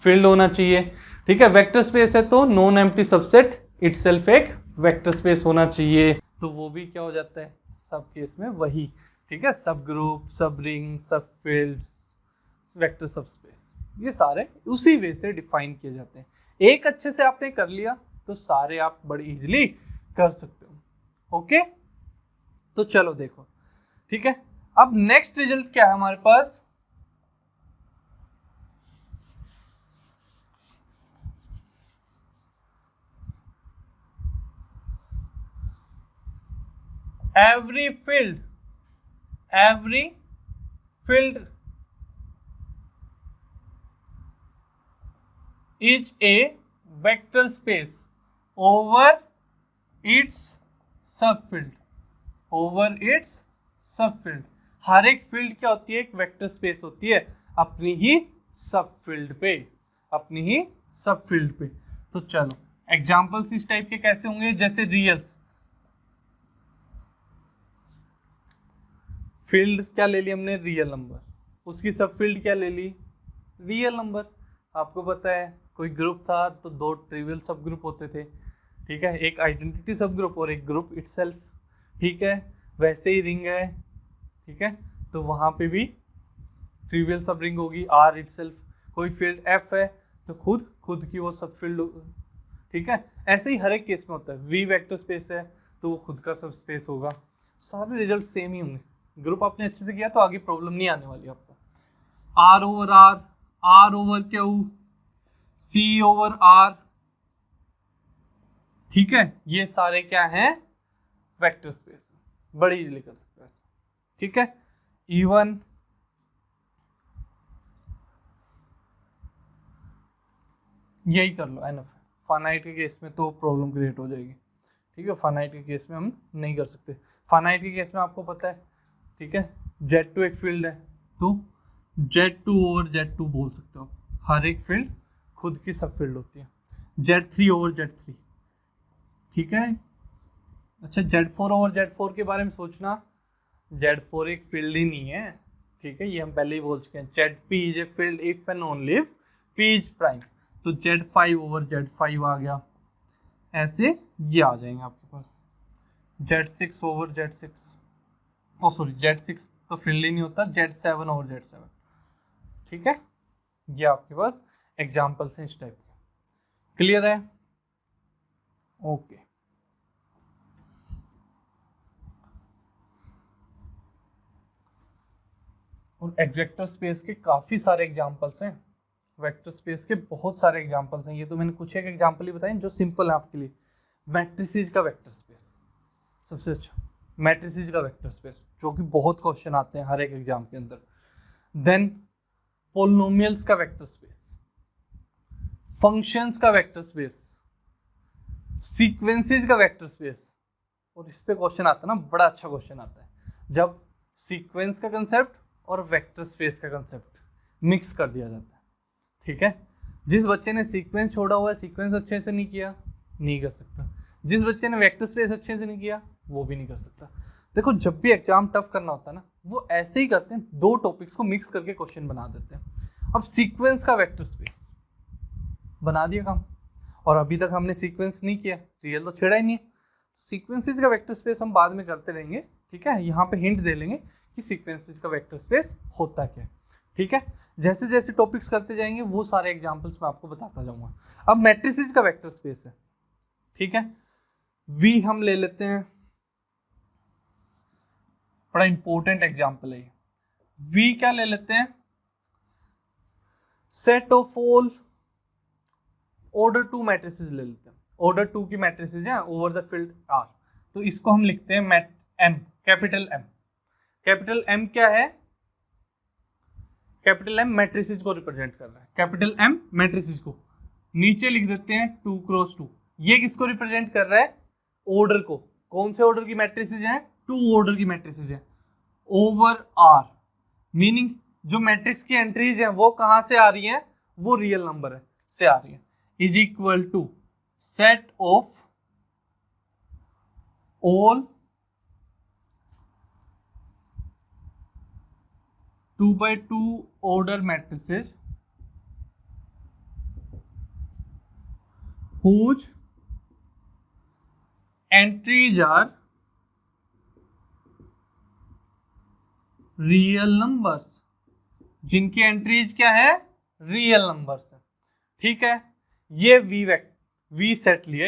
फील्ड होना चाहिए, ठीक है, वेक्टर स्पेस है तो नॉन एम्प्टी सबसेट इटसेल्फ एक वेक्टर स्पेस होना चाहिए, तो वो भी क्या हो जाता है, सब केस में वही, ठीक है, सब ग्रुप, सब रिंग, सब फील्ड, वेक्टर सब स्पेस, ये सारे उसी वे से डिफाइन किए जाते हैं। एक अच्छे से आपने कर लिया तो सारे आप बड़ी इजीली कर सकते हो, ओके। तो चलो देखो, ठीक है, अब नेक्स्ट रिजल्ट क्या है हमारे पास, every field is a vector space over its subfield, हर एक फील्ड क्या होती है, एक वेक्टर स्पेस होती है अपनी ही सबफील्ड पे, तो चलो एग्जांपल्स इस टाइप के कैसे होंगे, जैसे रियल्स, फील्ड क्या ले ली हमने, रियल नंबर, उसकी सबफील्ड क्या ले ली, रियल नंबर। आपको पता है कोई ग्रुप था तो दो ट्रिवियल सब ग्रुप होते थे, ठीक है, एक आइडेंटिटी सब ग्रुप और एक ग्रुप इटसेल्फ, ठीक है, वैसे ही रिंग है, ठीक है, तो वहां पे भी ट्रिवियल सब रिंग होगी आर इटसेल्फ, कोई फील्ड एफ है तो खुद की वो सब फील्ड, ठीक है, ऐसे ही हर एक केस में होता है। वी वेक्टर स्पेस है तो वो खुद का सब स्पेस होगा, सारे रिजल्ट सेम ही होंगे। ग्रुप आपने अच्छे से किया तो आगे प्रॉब्लम नहीं आने वाली आपको। R over R, R over Q, C over R, ठीक है, ये सारे क्या हैं, वेक्टर स्पेस, बड़ी इजीली कर सकते हैं, ठीक है। इवन यही कर लो एनफ, फाइनाइट के केस में तो प्रॉब्लम क्रिएट हो जाएगी, ठीक है, फाइनाइट के केस में हम नहीं कर सकते। फाइनाइट के केस में आपको पता है, ठीक है, Z2 एक फील्ड है तो Z2 ओवर Z2 बोल सकते हो, हर एक फील्ड खुद की सब फील्ड होती है। Z3 ओवर Z3, ठीक है। अच्छा, Z4 ओवर Z4 के बारे में सोचना, Z4 एक फील्ड ही नहीं है, ठीक है, ये हम पहले ही बोल चुके हैं। ZP is a field if and only if P is prime, तो Z5 ओवर Z5 आ गया, ऐसे ये आ जाएंगे आपके पास। Z6 ओवर Z6, ओ सॉरी Z6 तो फील्ड ही नहीं होता, Z7 ओवर Z7, ठीक है, ये आपके पास एग्जाम्पल्स हैं इस टाइप के। क्लियर है? ओके। और वेक्टर स्पेस के काफी सारे एग्जाम्पल्स हैं, वेक्टर स्पेस के बहुत सारे एग्जाम्पल्स हैं, ये तो मैंने कुछ एक एग्जाम्पल ही बताए जो सिंपल है आपके लिए। मैट्रिसेस का वेक्टर स्पेस सबसे अच्छा, मैट्रिसेस का वेक्टर स्पेस जो कि बहुत क्वेश्चन आते हैं हर एक एग्जाम के अंदर। देन पोलिनोमियल्स का वेक्टर स्पेस, फंक्शंस का वेक्टर स्पेस, सीक्वेंसेस का वेक्टर स्पेस, और इस पे क्वेश्चन आता है ना, बड़ा अच्छा क्वेश्चन आता है जब सीक्वेंस का कंसेप्ट और वेक्टर स्पेस का कंसेप्ट मिक्स कर दिया जाता है, ठीक है। जिस बच्चे ने सीक्वेंस छोड़ा हुआ है, सीक्वेंस अच्छे से नहीं किया, नहीं कर सकता। जिस बच्चे ने वेक्टर स्पेस अच्छे से नहीं किया, वो भी नहीं कर सकता। देखो, जब भी एग्जाम टफ करना होता है ना, वो ऐसे ही करते हैं, दो टॉपिक्स को मिक्स करके क्वेश्चन बना देते हैं। अब सीक्वेंस का वेक्टर स्पेस बना दिया काम, और अभी तक हमने सीक्वेंस नहीं किया, रियल तो छेड़ा ही नहीं है। सीक्वेंसेस का वेक्टर स्पेस हम बाद में करते रहेंगे, ठीक है, यहाँ पे हिंट दे लेंगे कि सीक्वेंसेस का वेक्टर स्पेस होता क्या है, ठीक है। जैसे जैसे टॉपिक्स करते जाएंगे वो सारे एग्जांपल्स मैं आपको बताता जाऊंगा। अब मैट्रिसेस का वेक्टर स्पेस है, ठीक है, वी हम ले लेते हैं, बड़ा इंपॉर्टेंट एग्जांपल है ये। वी क्या ले लेते हैं, set of all order 2 matrices ले लेते हैं, ऑर्डर 2 की मैट्रिसेस हैं ओवर द फील्ड आर, तो इसको हम लिखते हैं mat M, capital M. Capital M क्या है, कैपिटल एम मैट्रिसेस को रिप्रेजेंट कर रहा है, कैपिटल एम मैट्रिसेस को, नीचे लिख देते हैं 2 क्रॉस 2। ये किसको रिप्रेजेंट कर रहा है, ऑर्डर को। कौन से ऑर्डर की मैट्रिसेस हैं, 2 ऑर्डर की मैट्रिसेस हैं ओवर आर, मीनिंग जो मैट्रिक्स की एंट्रीज हैं वो कहां से आ रही हैं, वो रियल नंबर है से आ रही है, is equal to set of all 2x2 order matrices whose entries are real numbers, जिनकी एंट्रीज क्या है, रियल नंबर्स है, ठीक है। ये वी सेट लिया,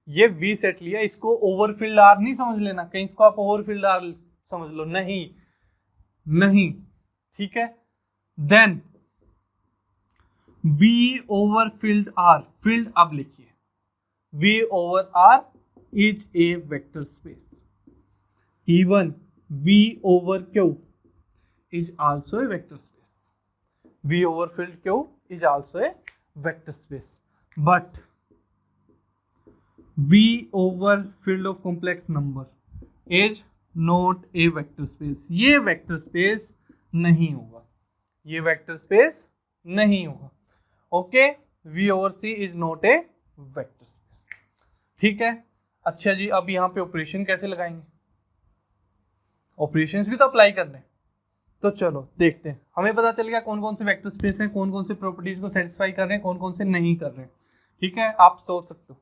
ये वी सेट लिया, इसको ओवरफिल्ड आर नहीं समझ लेना, कहीं इसको आप ओवरफिल्ड आर समझ लो, नहीं, ठीक है। Then V over field R, field अब लिखिए, V over R is a vector space, even V over Q is also a vector space. V over filled Q is also a vector space, but V over field of complex number is not a vector space. ये vector space नहीं होगा, ये vector space नहीं होगा. Okay, V over C is not a vector space. ठीक है. अच्छा जी, अब यहाँ पे ऑपरेशन कैसे लगाएंगे? ऑपरेशंस भी तो अप्लाई करने, तो चलो देखते हैं. हमें पता चल गया कौन कौन से वेक्टर स्पेस हैं, कौन कौन से प्रॉपर्टीज को सेटिस्फाई कर रहे हैं, कौन कौन से नहीं कर रहे हैं. ठीक है, आप सोच सकते हो,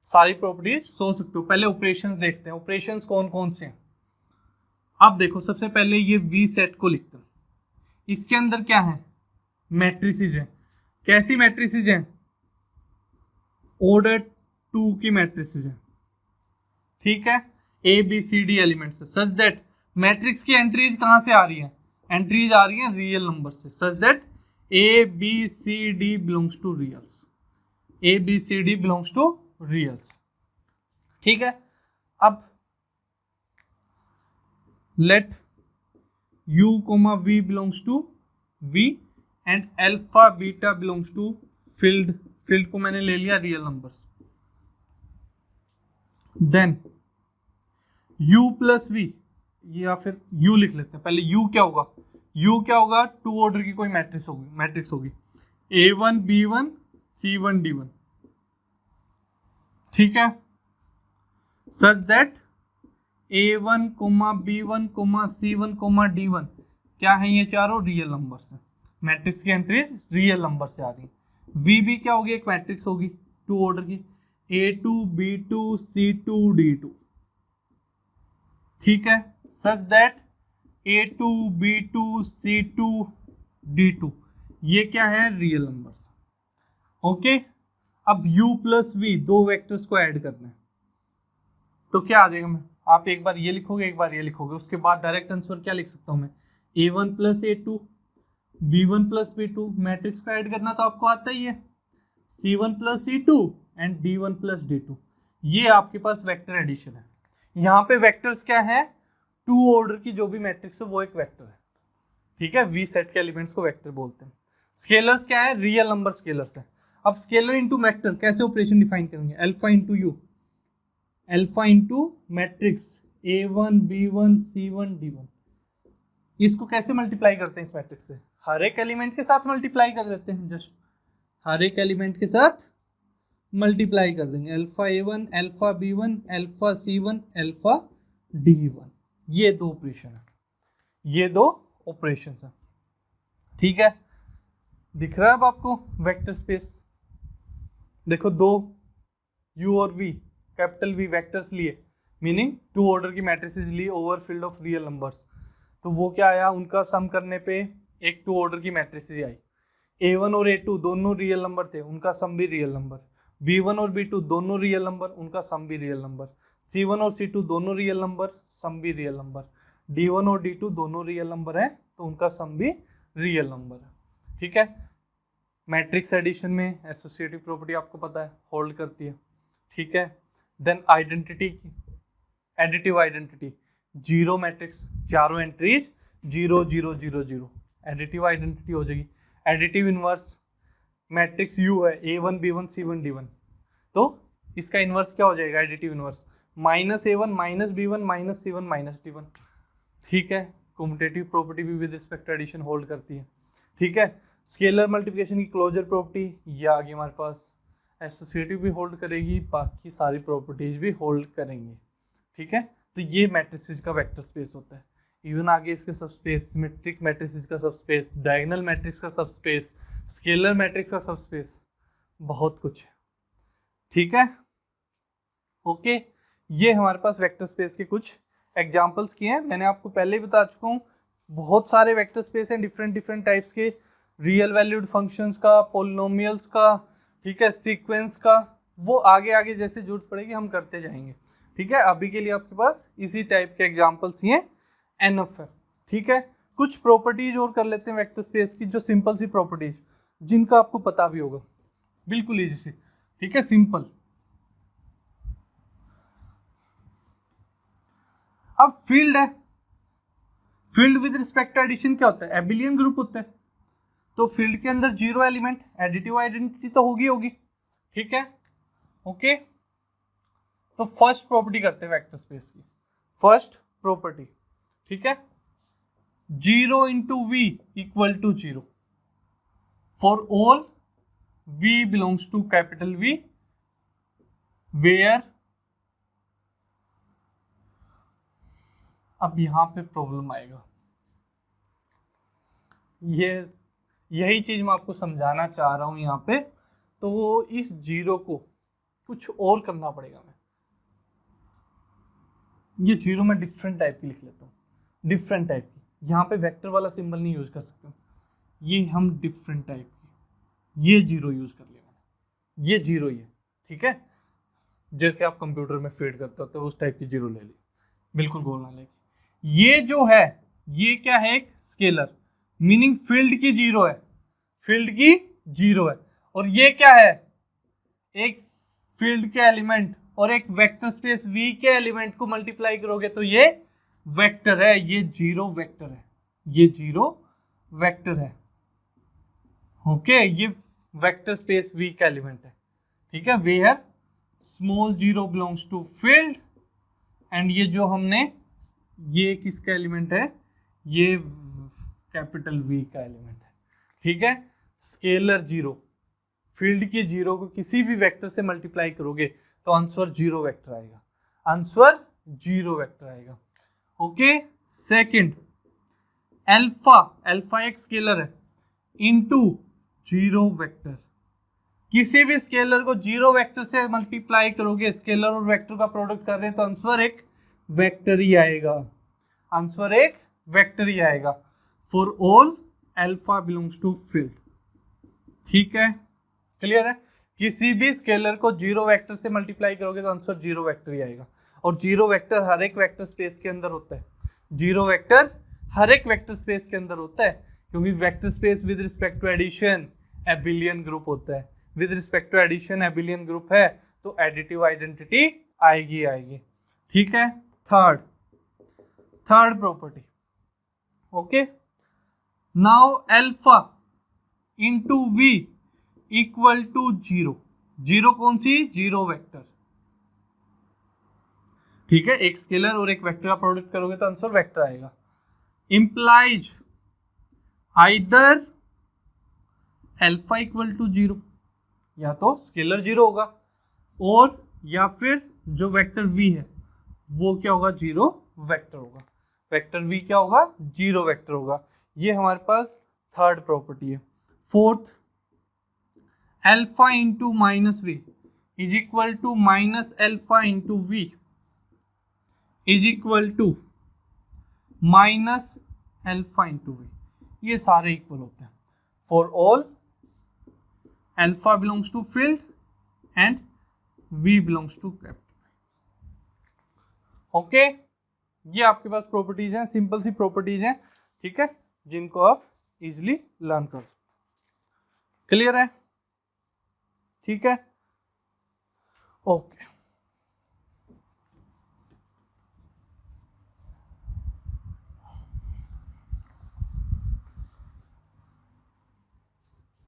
सारी प्रॉपर्टीज सोच सकते हो. पहले ऑपरेशंस देखते हैं, ऑपरेशंस कौन कौन से हैं. आप देखो, सबसे पहले ये वी सेट को लिखते हैं. इसके अंदर क्या है? मैट्रिसेस है. कैसी मैट्रिसेस हैं? ऑर्डर 2 की मैट्रिसेस है. ठीक है, A B C D elements है, सच दैट मैट्रिक्स की एंट्रीज कहां से आ रही है? एंट्रीज आ रही है रियल नंबर से, such that A B C D belongs to reals. A B C D belongs to reals. ठीक है, अब let u comma v belongs to v and alpha beta belongs to field. Field को मैंने ले लिया real numbers. Then u plus v, या फिर u लिख लेते हैं. पहले u क्या होगा? u क्या होगा? 2 ऑर्डर की कोई मैट्रिक्स होगी a1 b1 c1 d1. ठीक है, such that a1 b1 c1 d1 क्या है? ये चारों रियल नंबर्स हैं. मैट्रिक्स की एंट्रीज रियल नंबर से आ रही है. vb क्या होगी? एक मैट्रिक्स होगी 2 ऑर्डर की a2 b2 c2 d2. ठीक है, such that a2 b2 c2 d2 ये क्या है? Real numbers. ओके, अब u प्लस v, 2 वेक्टर्स को ऐड करना है, तो क्या आ जाएगा? मैं आप एक बार ये लिखोगे, एक बार ये लिखोगे, उसके बाद डायरेक्ट आंसर क्या लिख सकता हूं मैं? a1 plus a2 b1 plus b2. Matrix को ऐड करना तो आपको आता ही है, c1 plus c2 and d1 plus d2. ये आपके पास वेक्टर एडिशन है. यहाँ पे वेक्टर्स क्या है? 2 ऑर्डर की जो भी मैट्रिक्स है वो एक वेक्टर है. ठीक है, वी सेट के एलिमेंट्स को वेक्टर बोलते हैं. स्केलर्स क्या है? रियल नंबर स्केलर्स है. अब स्केलर इंटू वेक्टर कैसे ऑपरेशन डिफाइन करेंगे? Alpha into u, alpha into matrix a1 b1 c1 d1. इसको कैसे मल्टीप्लाई करते हैं? इस मैट्रिक्स से हर एक एलिमेंट के साथ मल्टीप्लाई कर देते हैं. जस्ट हर एक एलिमेंट के साथ मल्टीप्लाई कर देंगे. Alpha a1 alpha b1 alpha c1 alpha d1. ये 2 ऑपरेशन है, ये 2 ऑपरेशन है. ठीक है, दिख रहा है अब आपको वेक्टर स्पेस? देखो, 2 u और v, कैपिटल V वेक्टर्स लिए, मीनिंग 2 ऑर्डर की मैट्रिसेस ली over field of real numbers. तो वो क्या आया? उनका सम करने पे एक 2 ऑर्डर की मैट्रिसेस आई. a1 और a2 दोनों रियल नंबर थे, उनका सम भी रियल नंबर. b1 और b2 दोनों रियल नंबर, उनका सम भी रियल नंबर. c1 और c2 दोनों रियल नंबर, सम भी रियल नंबर. d1 और d2 दोनों रियल नंबर हैं, तो उनका सम भी रियल नंबर है. ठीक है, मैट्रिक्स एडिशन में एसोसिएटिव प्रॉपर्टी आपको पता है होल्ड करती है. ठीक है, then identity, additive identity, 0 matrix, चारों एंट्रीज 0 0 0 0, एडिटिव आइडेंटिटी हो जाएगी. एडिटिव इनवर्स, मैट्रिक्स U है a1 b1 c1 d1, तो इसका इनवर्स क्या हो जाएगा? Additive inverse -a1 -b1 -c1 -d1. ठीक है, कम्यूटेटिव प्रॉपर्टी भी with respect to addition hold करती है. ठीक है, स्केलर मल्टीप्लिकेशन की क्लोजर प्रॉपर्टी ये आ गई हमारे पास. एसोसिएटिव भी होल्ड करेगी, बाकी सारी प्रॉपर्टीज भी होल्ड करेंगे. ठीक है, तो ये मैट्रिसेस का वेक्टर स्पेस होता है. इवन आगे इसके सबस्पेस, सिमेट्रिक मैट्रिसेस का सबस्पेस, डायगोनल मैट्रिक्स का सबस्पेस, स्केलर मैट्रिक्स का सबस्पेस, बहुत कुछ है. ठीक है, ओके, ये हमारे पास वेक्टर स्पेस के कुछ एग्जांपल्स किए हैं. मैंने आपको पहले ही बता चुका हूँ, बहुत सारे वेक्टर स्पेस हैं डिफरेंट टाइप्स के, रियल वैल्यूड फंक्शंस का, पोलिनोमियल्स का, ठीक है, सीक्वेंस का. वो आगे आगे जैसे जरूरत पड़ेगी हम करते जाएंगे. ठीक है, अभी के लिए आपके पास इसी टाइप के एग्जांपल्स ये एनफ है. ठीक है, कुछ प्रॉपर्टीज और कर लेते हैं वेक्टर स्पेस की, जो सिंपल सी प्रॉपर्टीज, जिनका आपको पता भी होगा, बिल्कुल इजी सी. ठीक है, सिंपल. अब फील्ड है, field with respect to addition क्या होता है, एबिलियन ग्रुप होता है, तो फील्ड के अंदर जीरो एलिमेंट, एडिटिव आइडेंटिटी तो होगी, ठीक है, ओके। तो फर्स्ट प्रॉपर्टी करते हैं वेक्टर स्पेस की, फर्स्ट प्रॉपर्टी, ठीक है, 0 into V equal to 0 for all v belongs to capital V where, अब यहां पे प्रॉब्लम आएगा, यही चीज मैं आपको समझाना चाह रहा हूं यहां पे। तो इस जीरो को कुछ और करना पड़ेगा, ये जीरो में डिफरेंट टाइप की लिख लेता हूँ, डिफरेंट टाइप की, यहाँ पे वेक्टर वाला सिंबल नहीं यूज कर सकते, ये हम डिफरेंट टाइप की, ये जीरो यूज कर लेगा, ये जीरो ही है, ठीक है, जैसे आप कंप्यूटर में फीड करते हो तो उस टाइप की जीरो ले ली, बिल्कुल गोल ना लेगी। ये जो है ये क्या है, एक स्केलर, मीनिंग फील्ड की जीरो है, फील्ड की जीरो है, और ये क्या है, एक फील्ड के एलिमेंट और एक वेक्टर स्पेस V के एलिमेंट को मल्टीप्लाई करोगे तो ये वेक्टर है, ये जीरो वेक्टर है, ये जीरो वेक्टर है, ओके, ये वेक्टर स्पेस V का एलिमेंट है, ठीक है, where small zero belongs to field, and ये जो हमने, ये किसका एलिमेंट है, ये कैपिटल V का एलिमेंट है, ठीक है। स्केलर जीरो, फील्ड की जीरो को किसी भी वेक्टर से मल्टीप्लाई करोगे तो आंसर जीरो वेक्टर आएगा, आंसर जीरो वेक्टर आएगा, ओके। सेकंड, अल्फा, अल्फा एक स्केलर है, इनटू जीरो वेक्टर, किसी भी स्केलर को जीरो वेक्टर से मल्टीप्लाई करोगे, स्केलर और वेक्टर का प्रोडक्ट कर रहे हैं तो आंसर एक वेक्टर ही आएगा, आंसर एक वेक्टर ही आएगा, for all alpha belongs to field, ठीक है, क्लियर है। किसी भी स्केलर को जीरो वेक्टर से मल्टीप्लाई करोगे तो आंसर जीरो वेक्टर ही आएगा, और जीरो वेक्टर हर एक वेक्टर स्पेस के अंदर होता है, जीरो वेक्टर हर एक वेक्टर स्पेस के अंदर होता है, क्योंकि vector space with respect to addition abelian group होता है, with respect to addition abelian group है तो एडिटिव आइडेंटिटी आएगी, ठीक है। Third property, okay, now alpha into V equal to zero, zero कौन सी, जीरो वेक्टर, ठीक है, एक स्केलर और एक वेक्टर का प्रोडक्ट करोगे तो आंसर वेक्टर आएगा, implies either alpha equal to zero, या तो स्केलर जीरो होगा और या फिर जो वेक्टर V है वो क्या होगा, जीरो वेक्टर होगा, वेक्टर V क्या होगा, जीरो वेक्टर होगा, ये हमारे पास थर्ड प्रॉपर्टी है। Fourth, alpha into minus V is equal to minus alpha into V is equal to minus alpha into V, ये सारे इक्वल होते हैं, for all alpha belongs to field and V belongs to capital, okay. ये आपके पास properties हैं, simple सी properties हैं, ठीक है, जिनको आप इजिली लर्न कर सकते, क्लियर है, ठीक है, ओके।